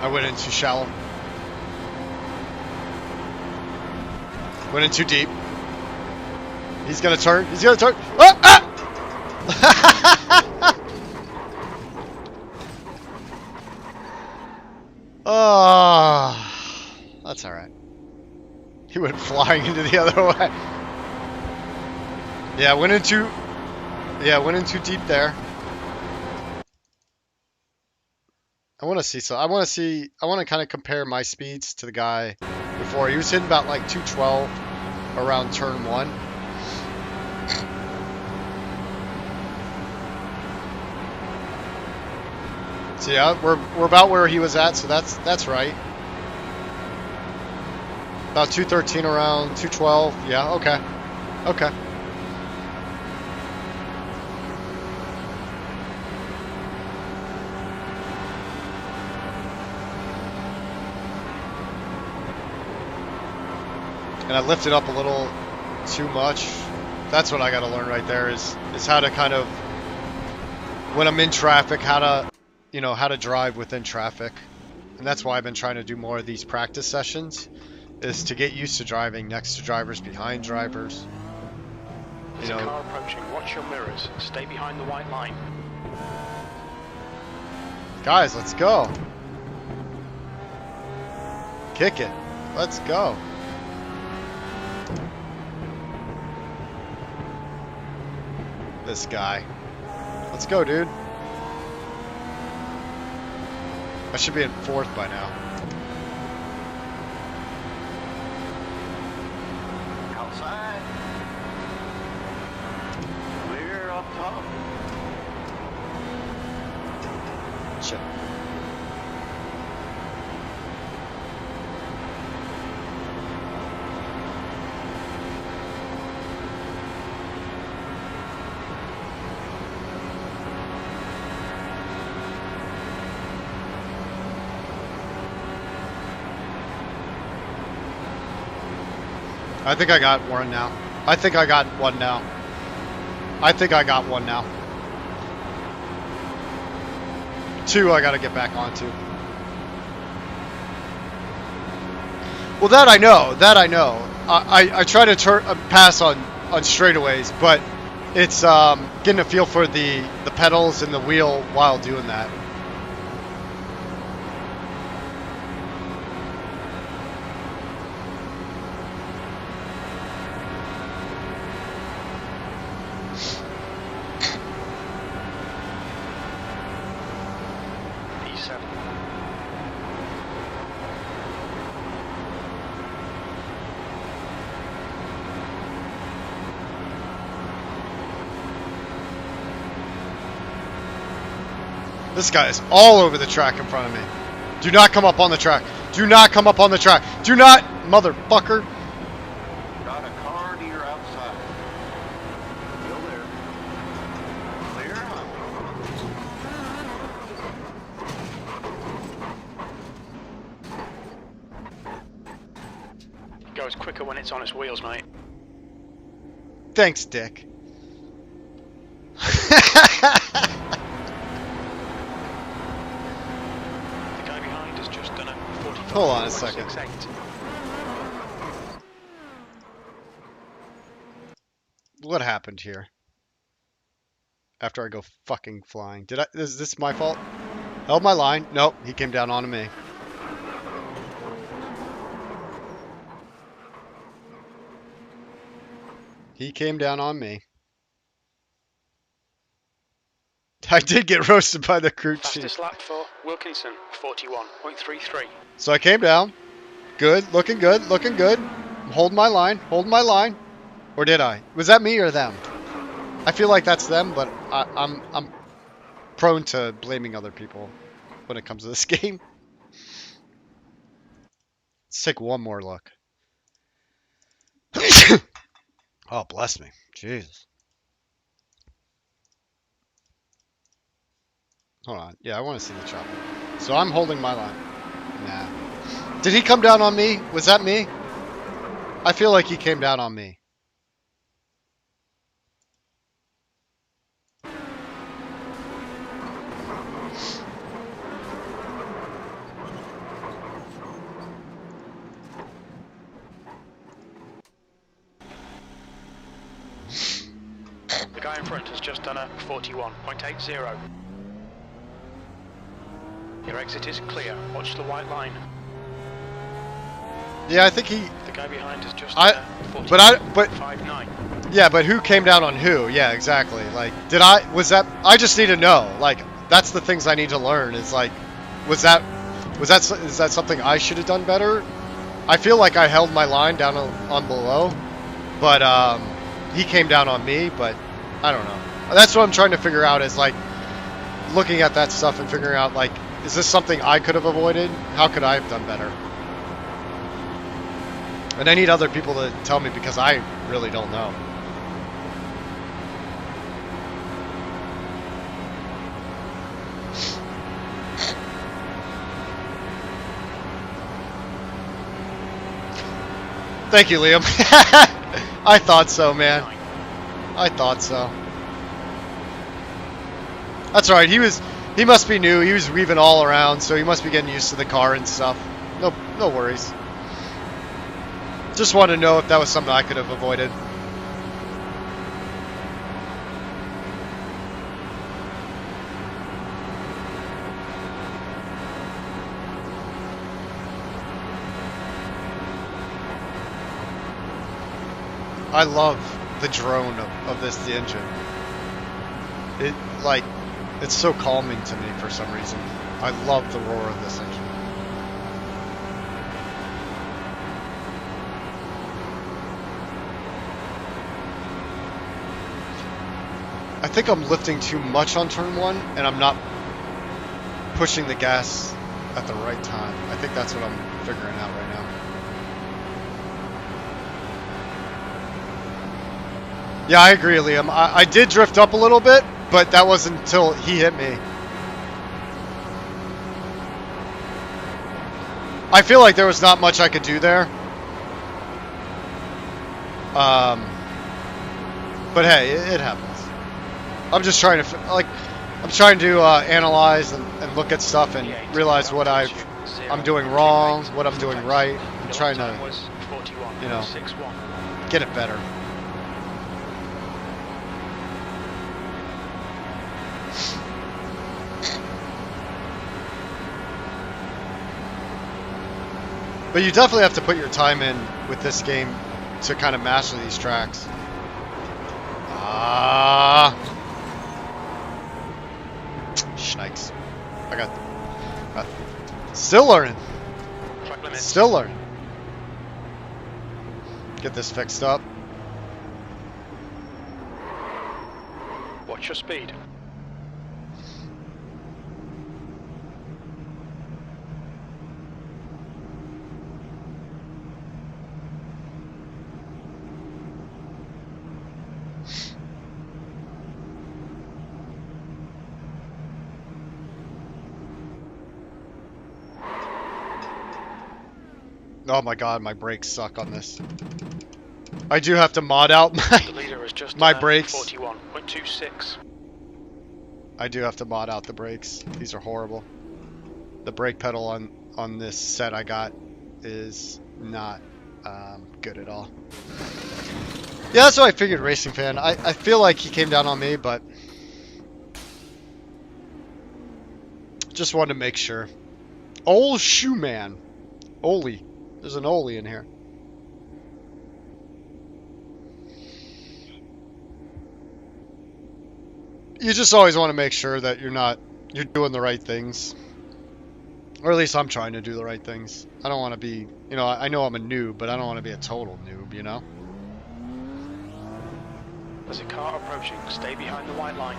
I went in too shallow. Went in too deep. He's gonna turn. He's gonna turn. Ah! Ah! Oh, that's all right. He went flying into the other way. Yeah, went in too deep there. I want to see so. I want to kind of compare my speeds to the guy before. He was hitting about like 212 around turn 1. So yeah, we're about where he was at, so that's right. About 213 around 212. Yeah, okay. Okay. And I lifted up a little too much. That's what I got to learn right there is how to kind of when I'm in traffic, how to drive within traffic. And that's why I've been trying to do more of these practice sessions is to get used to driving next to drivers, behind drivers. There's a car approaching. Watch your mirrors. Stay behind the white line. Guys, let's go. Kick it. Let's go. This guy. Let's go, dude. I should be in 4th by now. I think I got one now. I think I got one now. I think I got one now. 2 I gotta get back onto. Well, that I know. That I know. I try to pass on straightaways, but it's getting a feel for the pedals and the wheel while doing that. This guy is all over the track in front of me. Do not come up on the track. Do not come up on the track. Do not, motherfucker. Got a car to your outside. Still there. Clear. It goes quicker when it's on its wheels, mate. Thanks, Dick. Hold on a second. What happened here? After I go fucking flying. Is this my fault? Held my line. Nope, he came down onto me. He came down on me. I did get roasted by the crew chief. Fastest lap for Wilkinson, 41.33. So I came down. Good, looking good, looking good. I'm holding my line, holding my line. Or did I? Was that me or them? I feel like that's them, but I'm prone to blaming other people when it comes to this game. Let's take one more look. Oh, bless me. Jesus. Hold on. Yeah, I want to see the chopper. So I'm holding my line. Nah. Did he come down on me? Was that me? I feel like he came down on me. The guy in front has just done a 41.80. Your exit is clear. Watch the white line. Yeah, I think he. The guy behind has just. But yeah, but who came down on who? Yeah, exactly. Like, was that? I just need to know. Like, that's the things I need to learn. Is like, is that something I should have done better? I feel like I held my line down on below, but he came down on me. But I don't know. That's what I'm trying to figure out. Is like looking at that stuff and figuring out like, is this something I could have avoided? How could I have done better? And I need other people to tell me because I really don't know. Thank you, Liam. I thought so, man. I thought so. That's alright. He must be new. He was weaving all around, so he must be getting used to the car and stuff. No worries. Just wanted to know if that was something I could have avoided. I love the drone of this engine. It's so calming to me for some reason. I love the roar of this engine. I think I'm lifting too much on turn 1, and I'm not pushing the gas at the right time. I think that's what I'm figuring out right now. Yeah, I agree, Liam. I did drift up a little bit, but that wasn't until he hit me. I feel like there was not much I could do there. But hey, it happens. I'm just trying to I'm trying to analyze and look at stuff and realize what I'm doing wrong, what I'm doing right. I'm trying to, you know, get it better. But you definitely have to put your time in with this game to kind of master these tracks. Schnikes. I got still learning. Still learning. Get this fixed up. Watch your speed. Oh my god, my brakes suck on this. I do have to mod out my brakes. 41.26. I do have to mod out the brakes. These are horrible. The brake pedal on this set I got is not good at all. Yeah, that's what I figured, Racing Fan. I feel like he came down on me, but just wanted to make sure. Old Shoe Man. Oli. There's an Oli in here. You just always want to make sure that you're doing the right things. Or at least I'm trying to do the right things. I don't want to be, you know, I know I'm a noob, but I don't want to be a total noob, you know? There's a car approaching. Stay behind the white line.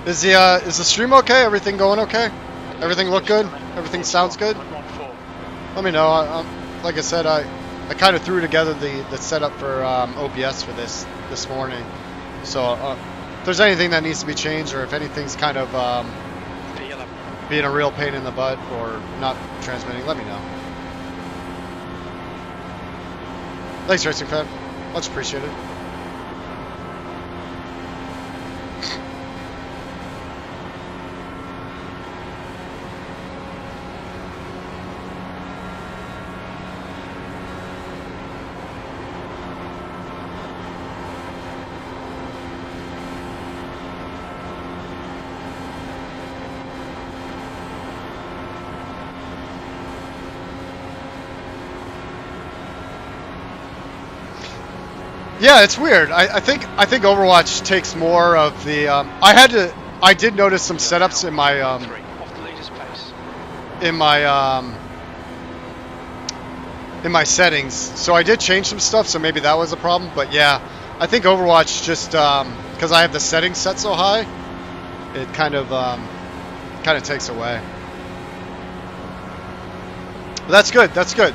Is the stream okay? Everything going okay? Everything look good? Everything sounds good? Let me know. Like I said, I kind of threw together the setup for OBS for this morning. So if there's anything that needs to be changed, or if anything's kind of being a real pain in the butt or not transmitting, let me know. Thanks, Racing Fan. Much appreciated. Yeah, it's weird. I think Overwatch takes more of the. I did notice some setups in my settings. So I did change some stuff. So maybe that was a problem. But yeah, I think Overwatch just because I have the settings set so high, it kind of takes away. But that's good. That's good.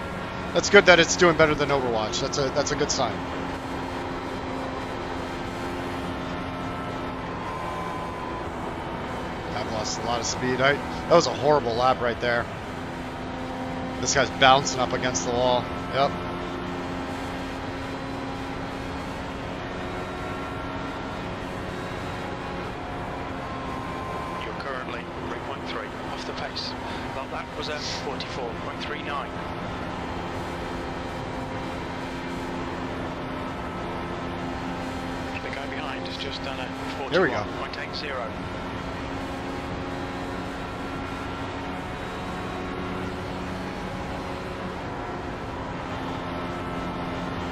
That's good that it's doing better than Overwatch. That's a good sign. A lot of speed. That was a horrible lap right there. This guy's bouncing up against the wall. Yep. You're currently 3.3 off the pace. Well, that was at 44.39. The guy behind has just done a 41.80.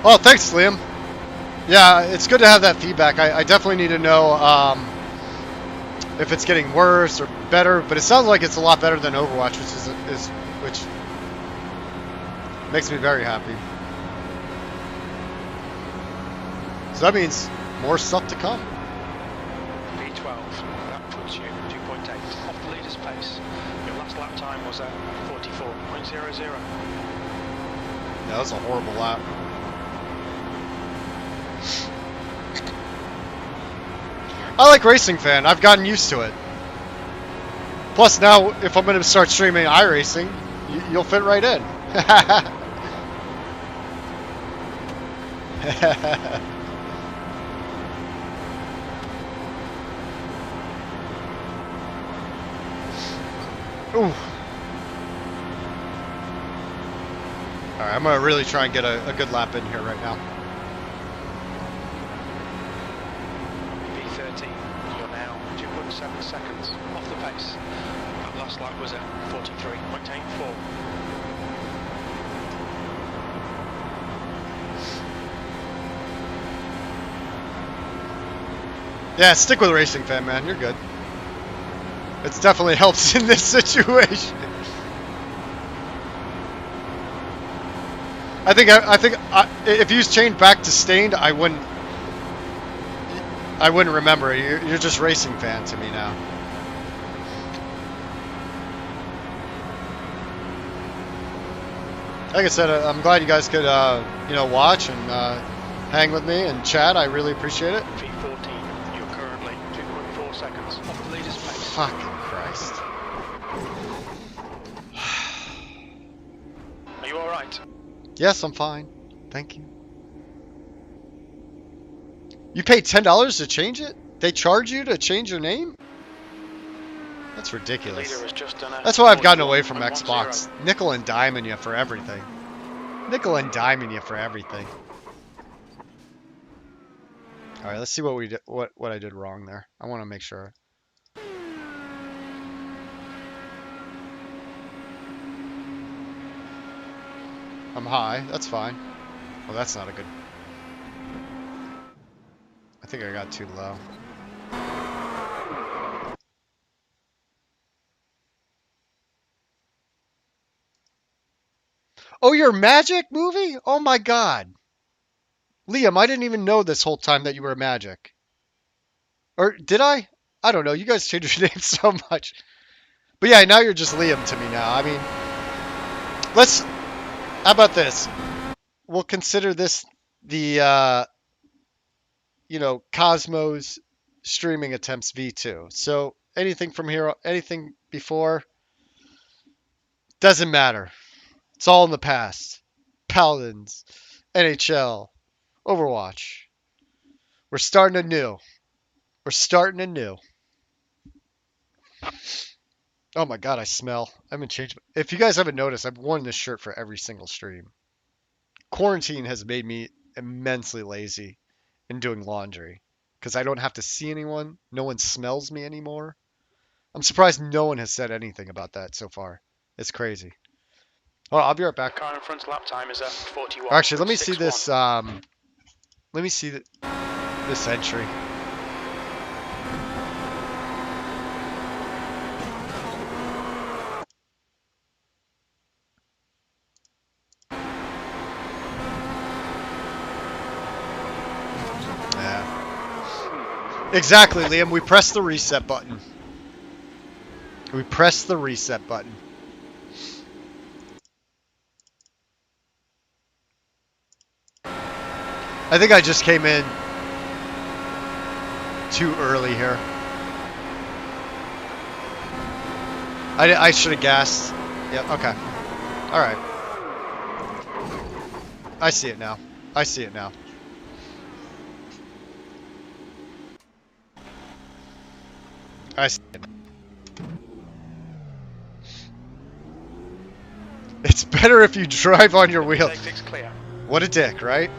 Oh, thanks, Liam. Yeah, it's good to have that feedback. I definitely need to know if it's getting worse or better, but it sounds like it's a lot better than Overwatch, which makes me very happy. So that means more stuff to come. V12, that puts you 2.8 off the leader's pace. Your last lap time was at 44.00. Yeah, that was a horrible lap. I like Racing Fan. I've gotten used to it. Plus now, if I'm going to start streaming iRacing, you'll fit right in. Ooh. Alright, I'm going to really try and get a good lap in here right now. V13, you're now 2.7 seconds off the pace. That last lap was at 43.84. Yeah, stick with Racing Fan, man. You're good. It definitely helps in this situation. I think if you changed back to Stained, I wouldn't remember it. You're just Racing Fan to me now. Like I said, I'm glad you guys could watch and hang with me and chat. I really appreciate it. V14, you're currently 2.4 seconds off the leader's pace. Fucking Christ. Are you alright? Yes, I'm fine. Thank you. You paid $10 to change it? They charge you to change your name? That's ridiculous. The leader has just done a That's why I've gotten away from 41.10. Xbox. Nickel and diming you for everything. Nickel and diming you for everything. All right, let's see what we did. What I did wrong there. I want to make sure. I'm high. That's fine. Well, that's not a good. I think I got too low. Oh, your Magic movie? Oh my God. Liam, I didn't even know this whole time that you were Magic. Or did I? I don't know. You guys changed your name so much. But yeah, now you're just Liam to me now. I mean, how about this? We'll consider this the, Cosmos streaming attempts V2. So anything from here, anything before, doesn't matter. It's all in the past. Paladins, NHL, Overwatch. We're starting anew. We're starting anew. Oh my God, I smell. I haven't changed. If you guys haven't noticed, I've worn this shirt for every single stream. Quarantine has made me immensely lazy in doing laundry because I don't have to see anyone. No one smells me anymore. I'm surprised no one has said anything about that so far. It's crazy. Oh, I'll be right back. Car in front's lap time is at 41. Actually, let me see this. Let me see this entry. Yeah. Exactly, Liam. We press the reset button. We press the reset button. I think I just came in too early here. I should have gassed. Yep, okay. Alright. I see it now. I see it now. I see it. It's better if you drive on your wheel. What a dick, right?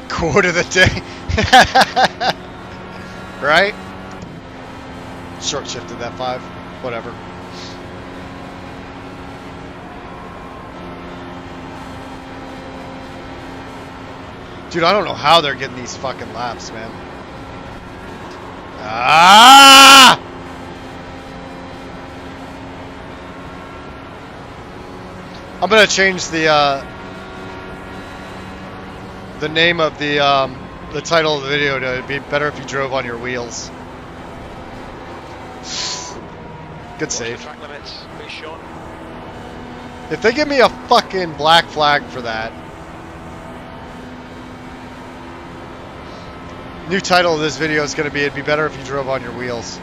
Quote of the day. Right? Short shifted that 5. Whatever. Dude, I don't know how they're getting these fucking laps, man. Ah! I'm gonna change the name of the title of the video to "It'd be better if you drove on your wheels." Good save. Track limits, please, Sean. If they give me a fucking black flag for that. New title of this video is going to be "It'd be better if you drove on your wheels."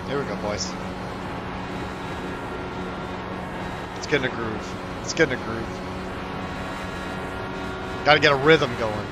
Here we go, boys. Let's get in a groove. Let's get in a groove. Gotta get a rhythm going.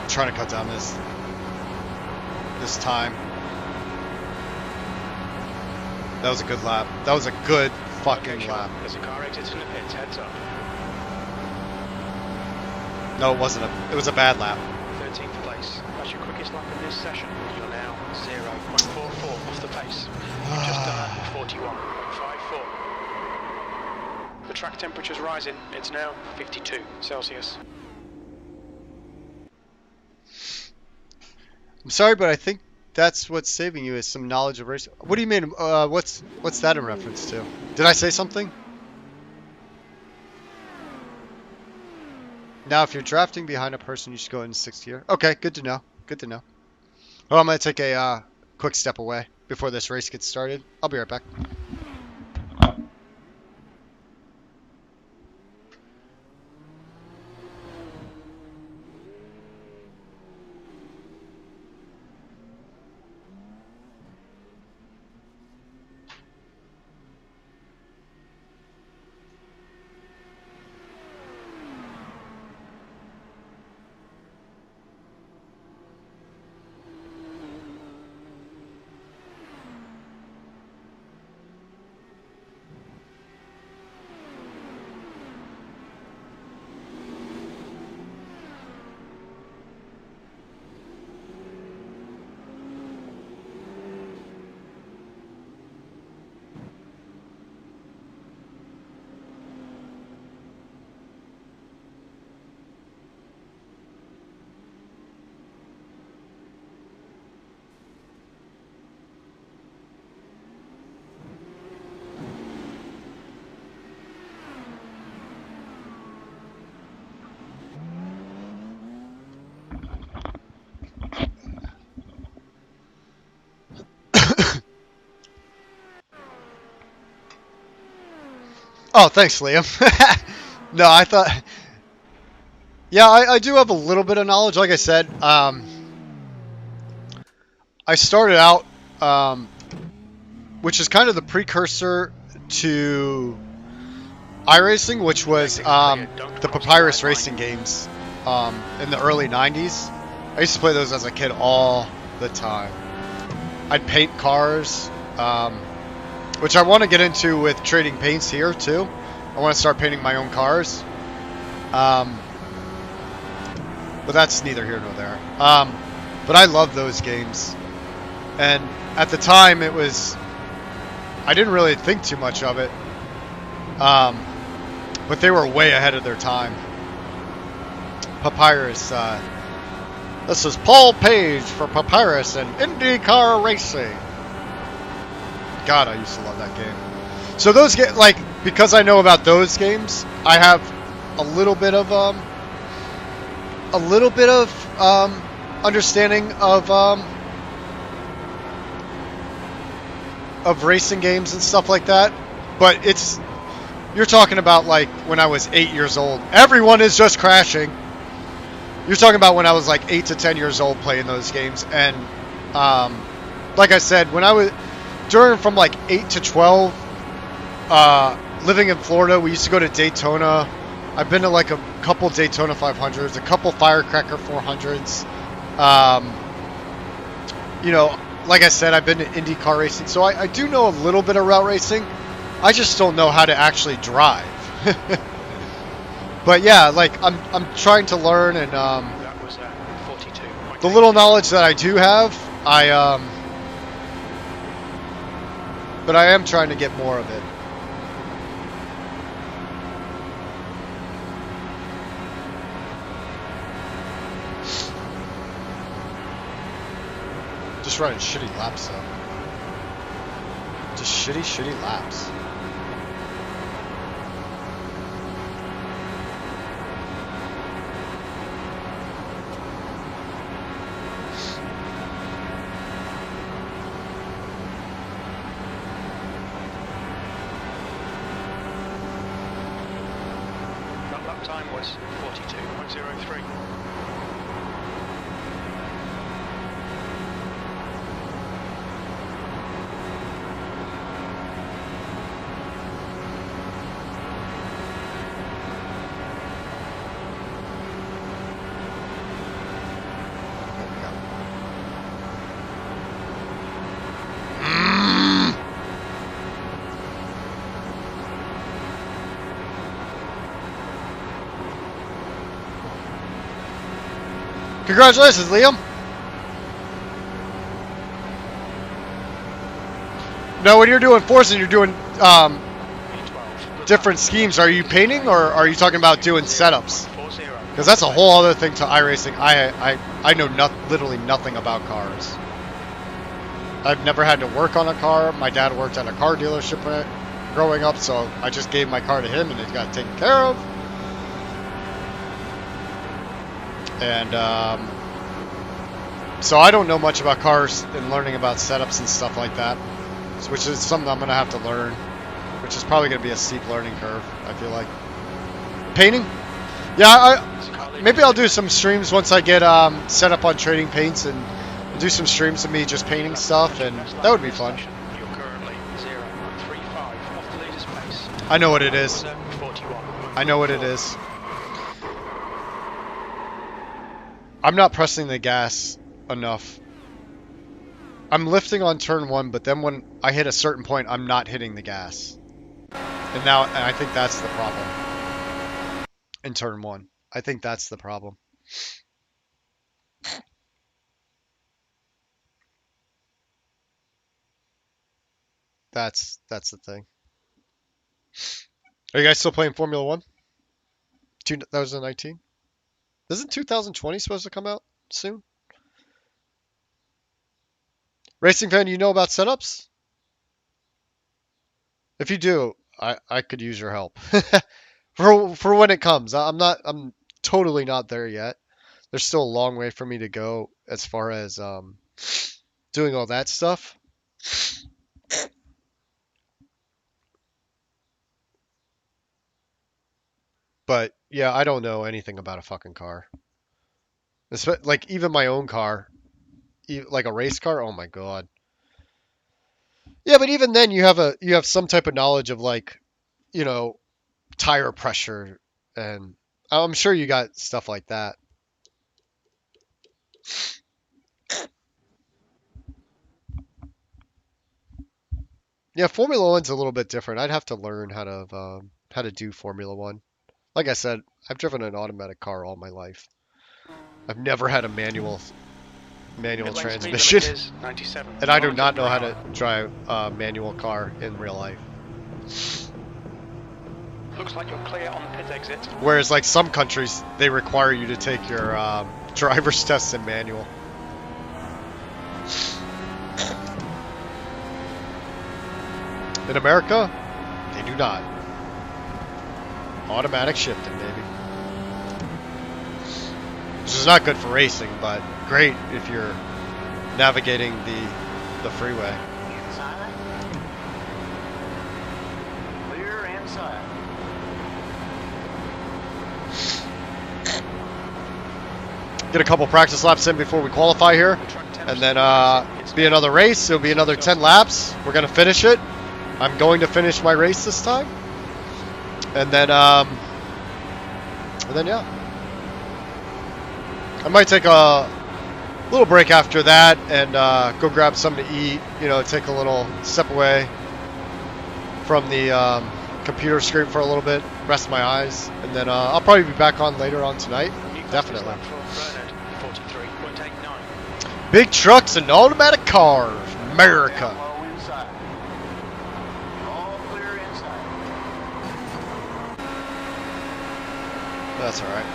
Trying to cut down this time. That was a good lap. That was a good fucking lap. There's a car exits in the pits, heads up. No, it wasn't it was a bad lap. 13th place. That's your quickest lap in this session. You're now 0.44 off the pace. You've just done 41.54. The track temperature's rising. It's now 52 Celsius. I'm sorry, but I think that's what's saving you is some knowledge of racing. What do you mean? What's that in reference to? Did I say something? Now, if you're drafting behind a person, you should go in 6th gear. Okay, good to know. Good to know. Well, I'm going to take a quick step away before this race gets started. I'll be right back. Oh, thanks, Liam. No, I thought... Yeah, I do have a little bit of knowledge. Like I said, I started out, which is kind of the precursor to iRacing, which was the Papyrus racing games in the early 90s. I used to play those as a kid all the time. I'd paint cars, which I want to get into with trading paints here too. I want to start painting my own cars. But that's neither here nor there. But I love those games. And at the time it was, I didn't really think too much of it. But they were way ahead of their time. Papyrus, this is Paul Page for Papyrus and Indycar Racing. God, I used to love that game. So those get like, because I know about those games, I have a little bit of understanding of racing games and stuff like that. But you're talking about like when I was 8 years old. Everyone is just crashing. You're talking about when I was like 8 to 10 years old playing those games, and Like I said, when I was from like 8 to 12, living in Florida, we used to go to Daytona. I've been to like a couple Daytona 500s, a couple Firecracker 400s. You know, like I said, I've been to Indycar racing, so I do know a little bit of route racing. I just don't know how to actually drive. But yeah, like I'm trying to learn, and That was 42. the little knowledge that I do have, but I am trying to get more of it. Just running shitty laps though. Just shitty laps. That lap time was 42.03. Congratulations, Liam. No, when you're doing forcing, you're doing different schemes. Are you painting, or are you talking about doing setups? Because that's a whole other thing to iRacing. I know literally nothing about cars. I've never had to work on a car. My dad worked at a car dealership growing up, so I just gave my car to him, and it got taken care of. And so I don't know much about cars and learning about setups and stuff like that, which is something I'm going to have to learn, which is probably going to be a steep learning curve, I feel like. Painting? Yeah, maybe I'll do some streams once I get set up on trading paints, and do some streams of me just painting stuff, and that would be fun. You're currently 0.35 off the leader's pace. I know what it is. 41. I know what it is. I'm not pressing the gas enough. I'm lifting on turn 1, but then when I hit a certain point, I'm not hitting the gas. And I think that's the problem. In turn 1. I think that's the problem. That's the thing. Are you guys still playing Formula 1? 2019? Isn't 2020 supposed to come out soon? Racing fan, you know about setups? If you do, I could use your help. for when it comes. I'm totally not there yet. There's still a long way for me to go as far as doing all that stuff. But yeah, I don't know anything about a fucking car. Like even my own car, like a race car. Oh my god. Yeah, but even then you have some type of knowledge of, like, you know, tire pressure, and I'm sure you got stuff like that. Yeah, Formula One's a little bit different. I'd have to learn how to do Formula One. Like I said, I've driven an automatic car all my life. I've never had a manual transmission, and I do not know how to drive a manual car in real life. Looks like you're clear on the pit exit. Whereas, like, some countries, they require you to take your driver's tests in manual. In America, they do not. Automatic shifting, baby. Which is not good for racing, but great if you're navigating the freeway. Inside. Clear inside. get a couple practice laps in before we qualify here, and then be another race. It'll be another 10 laps. We're gonna finish it. I'm going to finish my race this time, and then yeah, I might take a little break after that and go grab something to eat. You know, take a little step away from the computer screen for a little bit, rest my eyes, and then I'll probably be back on later on tonight. Definitely. Big trucks and automatic cars, America. Low inside. All clear inside. That's all right.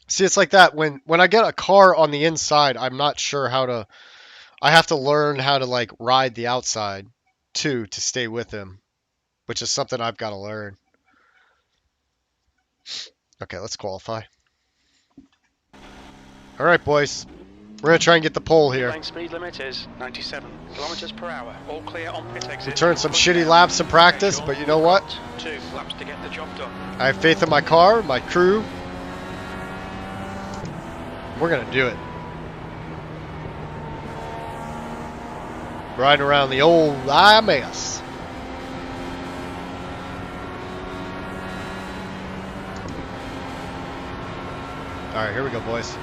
See, it's like that when I get a car on the inside, I'm not sure how to. I have to learn how to like ride the outside too to stay with him, which is something I've got to learn. Okay, let's qualify. All right, boys. We're going to try and get the pole here. Lane speed limit is 97 kilometers per hour. All clear on pit exit. We turned some shitty laps in practice, but you know what? 2 laps to get the job done. I have faith in my car, my crew. We're going to do it. Riding around the old IMS. All right, here we go, boys.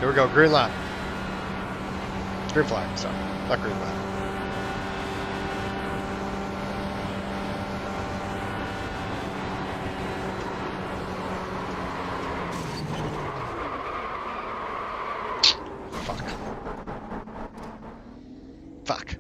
Here we go, green line. Green flag, sorry, not green flag. Fuck.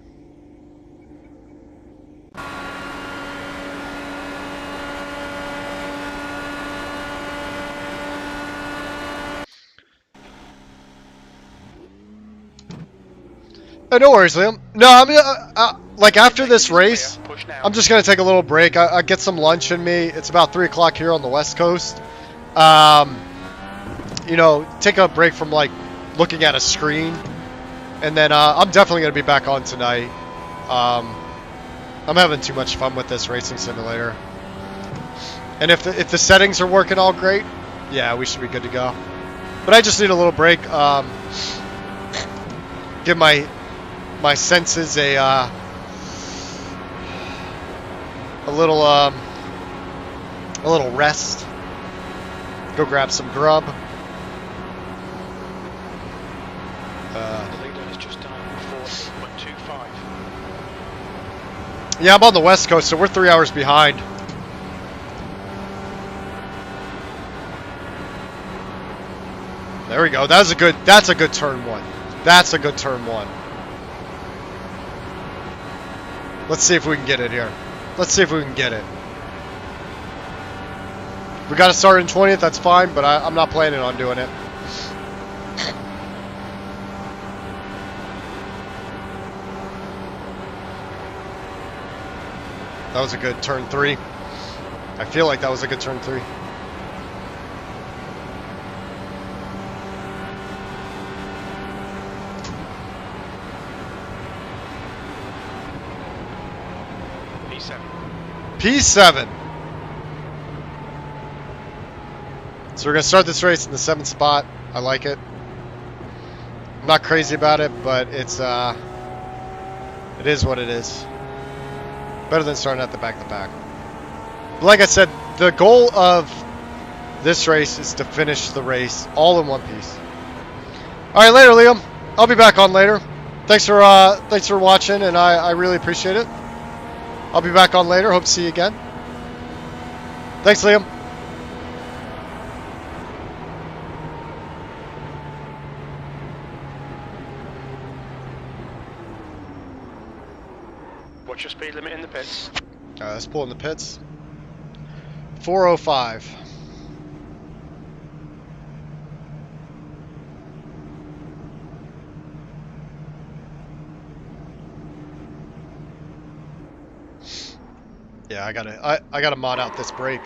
No worries, Liam. No, I mean, like after this race, I'm just gonna take a little break. I get some lunch in me. It's about 3 o'clock here on the West Coast. You know, take a break from like looking at a screen, and then I'm definitely gonna be back on tonight. I'm having too much fun with this racing simulator, and if the settings are working all great, yeah, we should be good to go. But I just need a little break. Give my senses a little rest. Go grab some grub. The leader is just done 4.25. Yeah, I'm on the West Coast, so we're 3 hours behind. There we go. That's a good turn one. That's a good turn one. Let's see if we can get it here. Let's see if we can get it. We got to start in 20th, that's fine, but I'm not planning on doing it. That was a good turn 3. I feel like that was a good turn 3. P7. So we're going to start this race in the 7th spot. I like it. I'm not crazy about it, but it is what it is. Better than starting at the back-to-back. But like I said, the goal of this race is to finish the race all in one piece. All right, later, Liam. I'll be back on later. Thanks for watching, and I really appreciate it. I'll be back on later. Hope to see you again. Thanks, Liam. What's your speed limit in the pits? Let's pull in the pits. 405. Yeah, I gotta mod out this brake.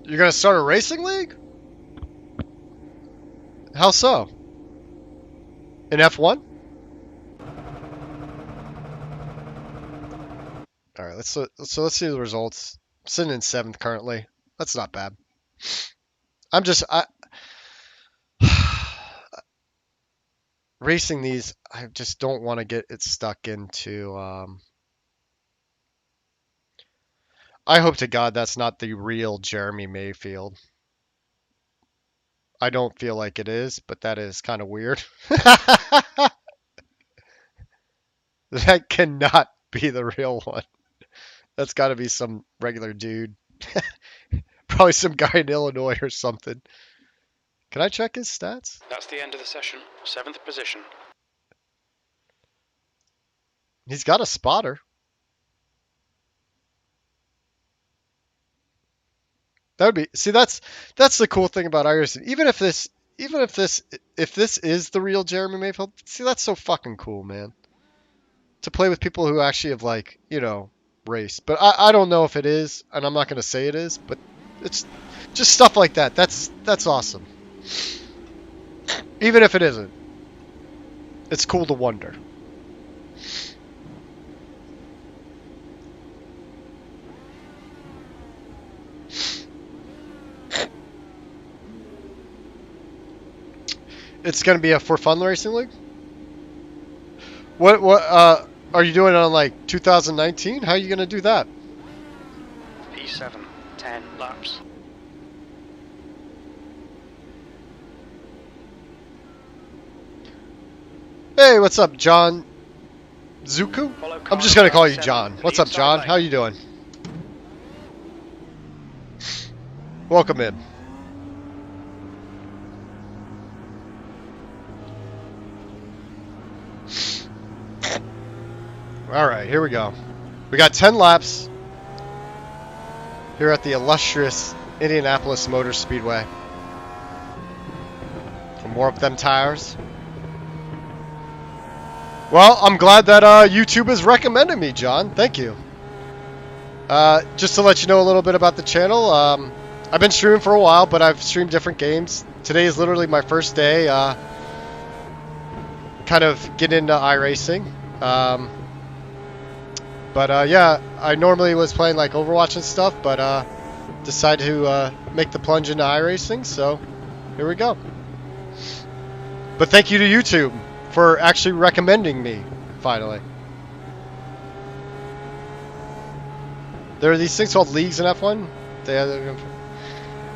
You're gonna start a racing league? How so? In F1? All right, let's see the results. I'm sitting in 7th currently. That's not bad. Racing these, I just don't want to get it stuck into. I hope to God that's not the real Jeremy Mayfield. I don't feel like it is, but that is kind of weird. That cannot be the real one. That's got to be some regular dude. Probably some guy in Illinois or something. Can I check his stats? That's the end of the session. 7th position. He's got a spotter. That would be, see, that's the cool thing about iRacing. If this is the real Jeremy Mayfield, see, that's so fucking cool, man. To play with people who actually have, like, you know, raced. But I don't know if it is, and I'm not gonna say it is, but it's just stuff like that. That's awesome. Even if it isn't, it's cool to wonder. It's gonna be a for fun racing league. What are you doing on like 2019? How are you gonna do that? P7, 10 laps. Hey, what's up, John Zuku? I'm just gonna call you John. What's up, John? How you doing? Welcome in. All right, here we go. We got 10 laps here at the illustrious Indianapolis Motor Speedway. Some more of them tires. Well, I'm glad that YouTube is recommending me, John. Thank you. Just to let you know a little bit about the channel, I've been streaming for a while, but I've streamed different games. Today is literally my first day kind of getting into iRacing. But yeah, I normally was playing like Overwatch and stuff, but decided to make the plunge into iRacing, so here we go. But thank you to YouTube for actually recommending me, finally. There are these things called leagues in F1.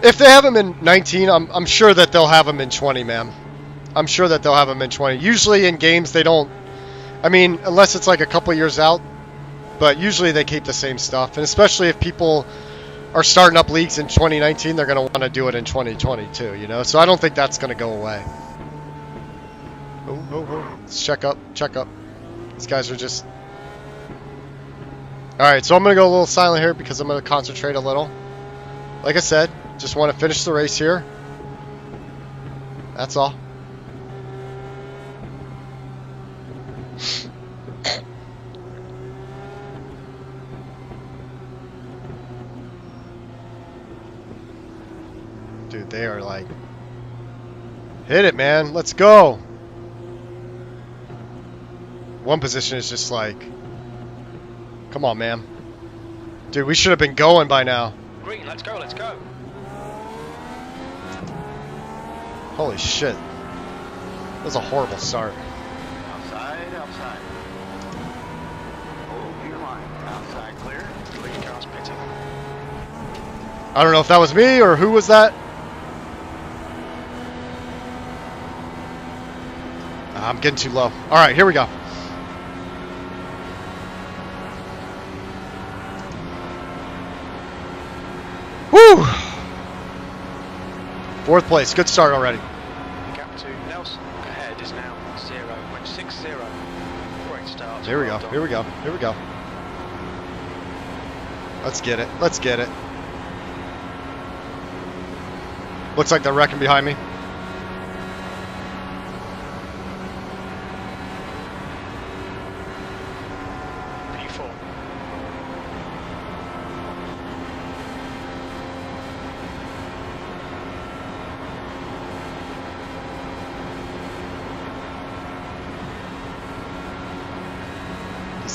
If they have them in 19, I'm sure that they'll have them in 20, man. I'm sure that they'll have them in 20. Usually in games they don't, I mean, unless it's like a couple years out, but usually they keep the same stuff. And especially if people are starting up leagues in 2019, they're going to want to do it in 2020 too, you know? So I don't think that's going to go away. Oh. Let's check up. These guys are just... Alright, so I'm going to go a little silent here because I'm going to concentrate a little. Like I said, just want to finish the race here. That's all. Dude, they are like... Hit it, man. Let's go. One position is just like... Come on, man. Dude, we should have been going by now. Green, let's go. Holy shit. That was a horrible start. Outside. Hold your line. Outside clear. Lead car's pitting. I don't know if that was me or who was that. I'm getting too low. Alright, here we go. Woo! 4th place. Good start already. Gap to Nelson ahead is now 0.60. Great start. Here we go. Let's get it. Looks like they're wrecking behind me. P4.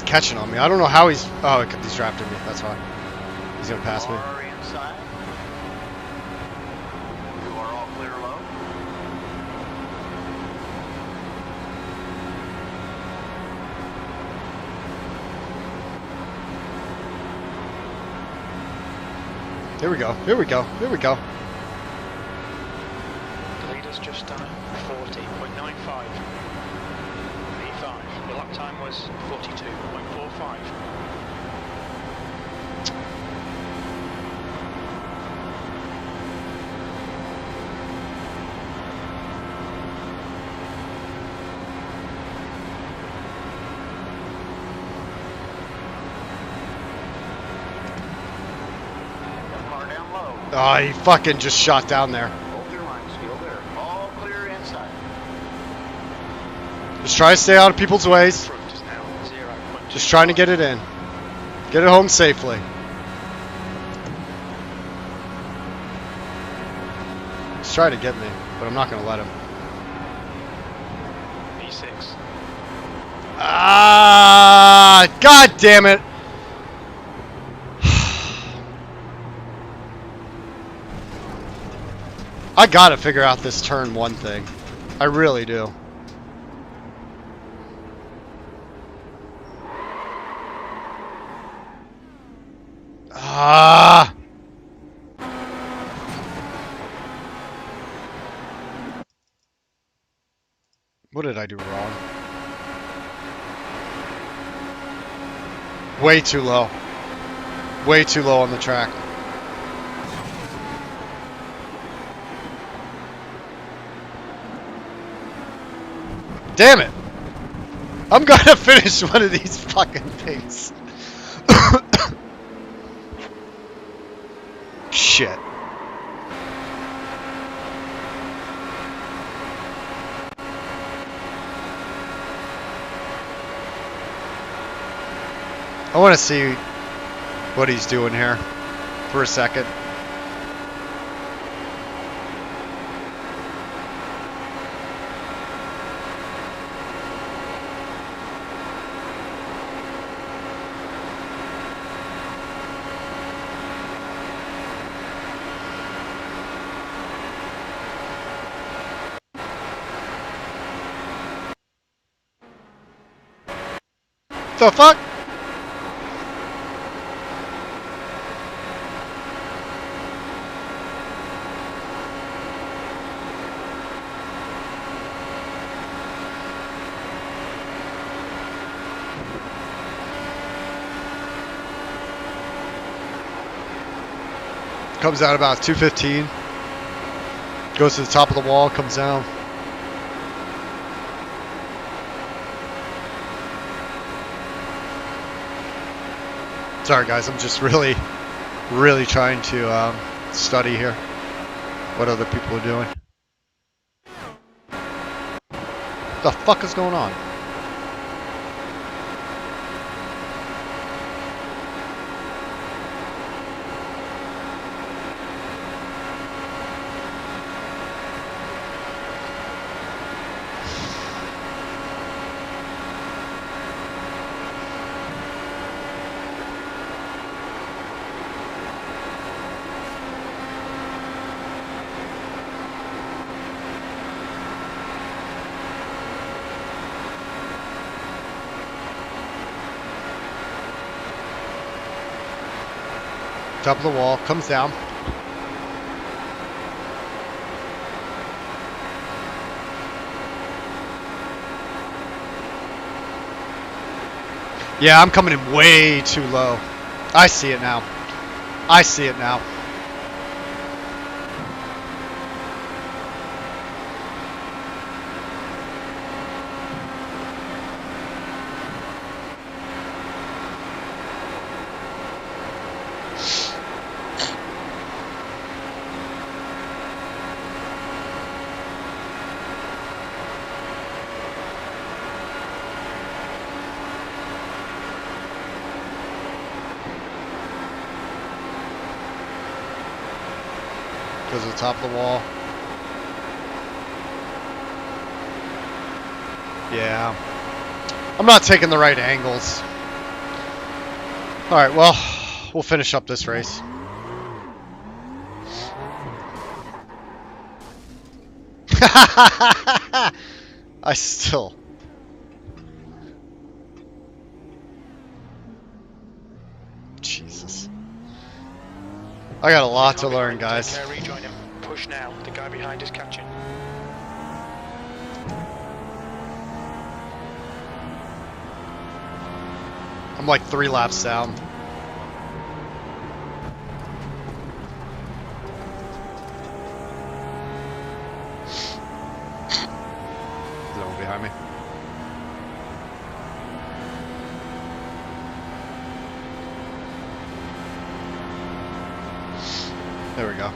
He's catching on me. I don't know how he's... Oh, he's drafting me. That's why. He's going to pass me. Car inside. You are all clear low. Here we go. Here we go. Here we go. The leader's just done 40.95. P5. The lap time was 42.45. Car down low. Oh, he fucking just shot down there. Hold your line, still there. All clear inside. Just try to stay out of people's ways. Front is now 0.25. Just trying to get it in. Get it home safely. He's trying to get me, but I'm not going to let him. P6. Ah, God damn it. I gotta figure out this turn one thing. I really do. Ah. What did I do wrong? Way too low. Way too low on the track. Damn it! I'm gonna finish one of these fucking things. Shit. I want to see what he's doing here for a second. The fuck? Comes out about 215. Goes to the top of the wall, comes down. Sorry guys, I'm just really trying to study here what other people are doing. What the fuck is going on? Top of the wall, comes down. Yeah, I'm coming in way too low. I see it now. I see it now. Goes to the top of the wall. Yeah. I'm not taking the right angles. All right, well, we'll finish up this race. I still. Jesus. I got a lot to learn, guys. Take care, rejoin him. Push now. The guy behind is catching. I'm like 3 laps down. Is that one behind me? There we go.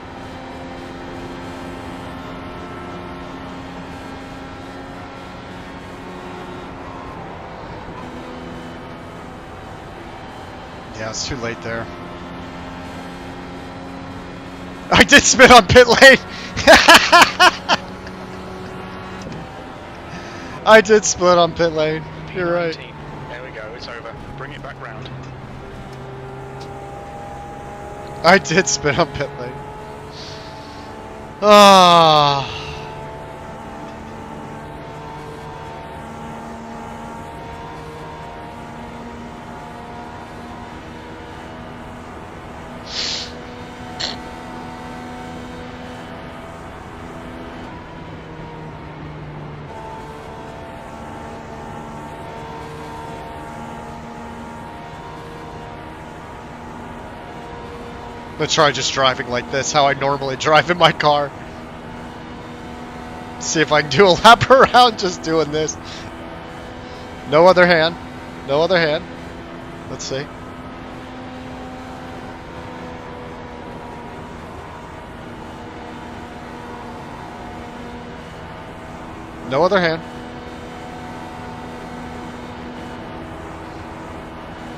Yeah, it's too late there. I did spin on pit lane! I did split on pit lane. You're right. There we go, it's over. Bring it back round. I did spin on pit lane. Ah. I'm gonna try just driving like this, how I normally drive in my car. See if I can do a lap around just doing this. No other hand. No other hand. Let's see. No other hand.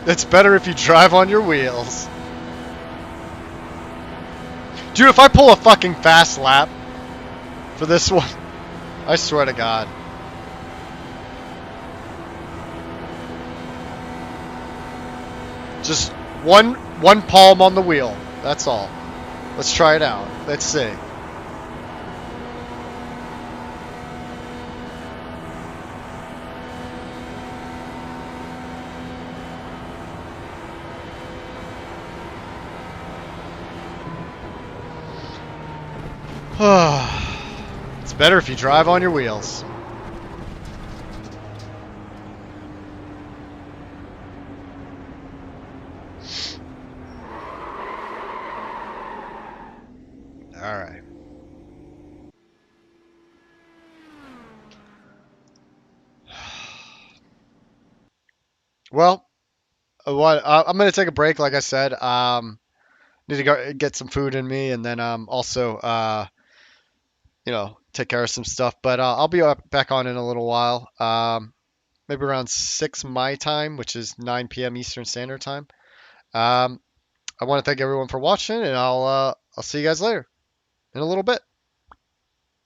It's better if you drive on your wheels. Dude, if I pull a fucking fast lap for this one, I swear to God. Just one palm on the wheel. That's all. Let's try it out. Let's see. It's better if you drive on your wheels. All right. Well, I'm gonna take a break, like I said. Need to go get some food in me, and then also take care of some stuff. But I'll be back on in a little while. Maybe around 6 my time, which is 9 p.m. Eastern Standard Time. I want to thank everyone for watching, and I'll see you guys later in a little bit.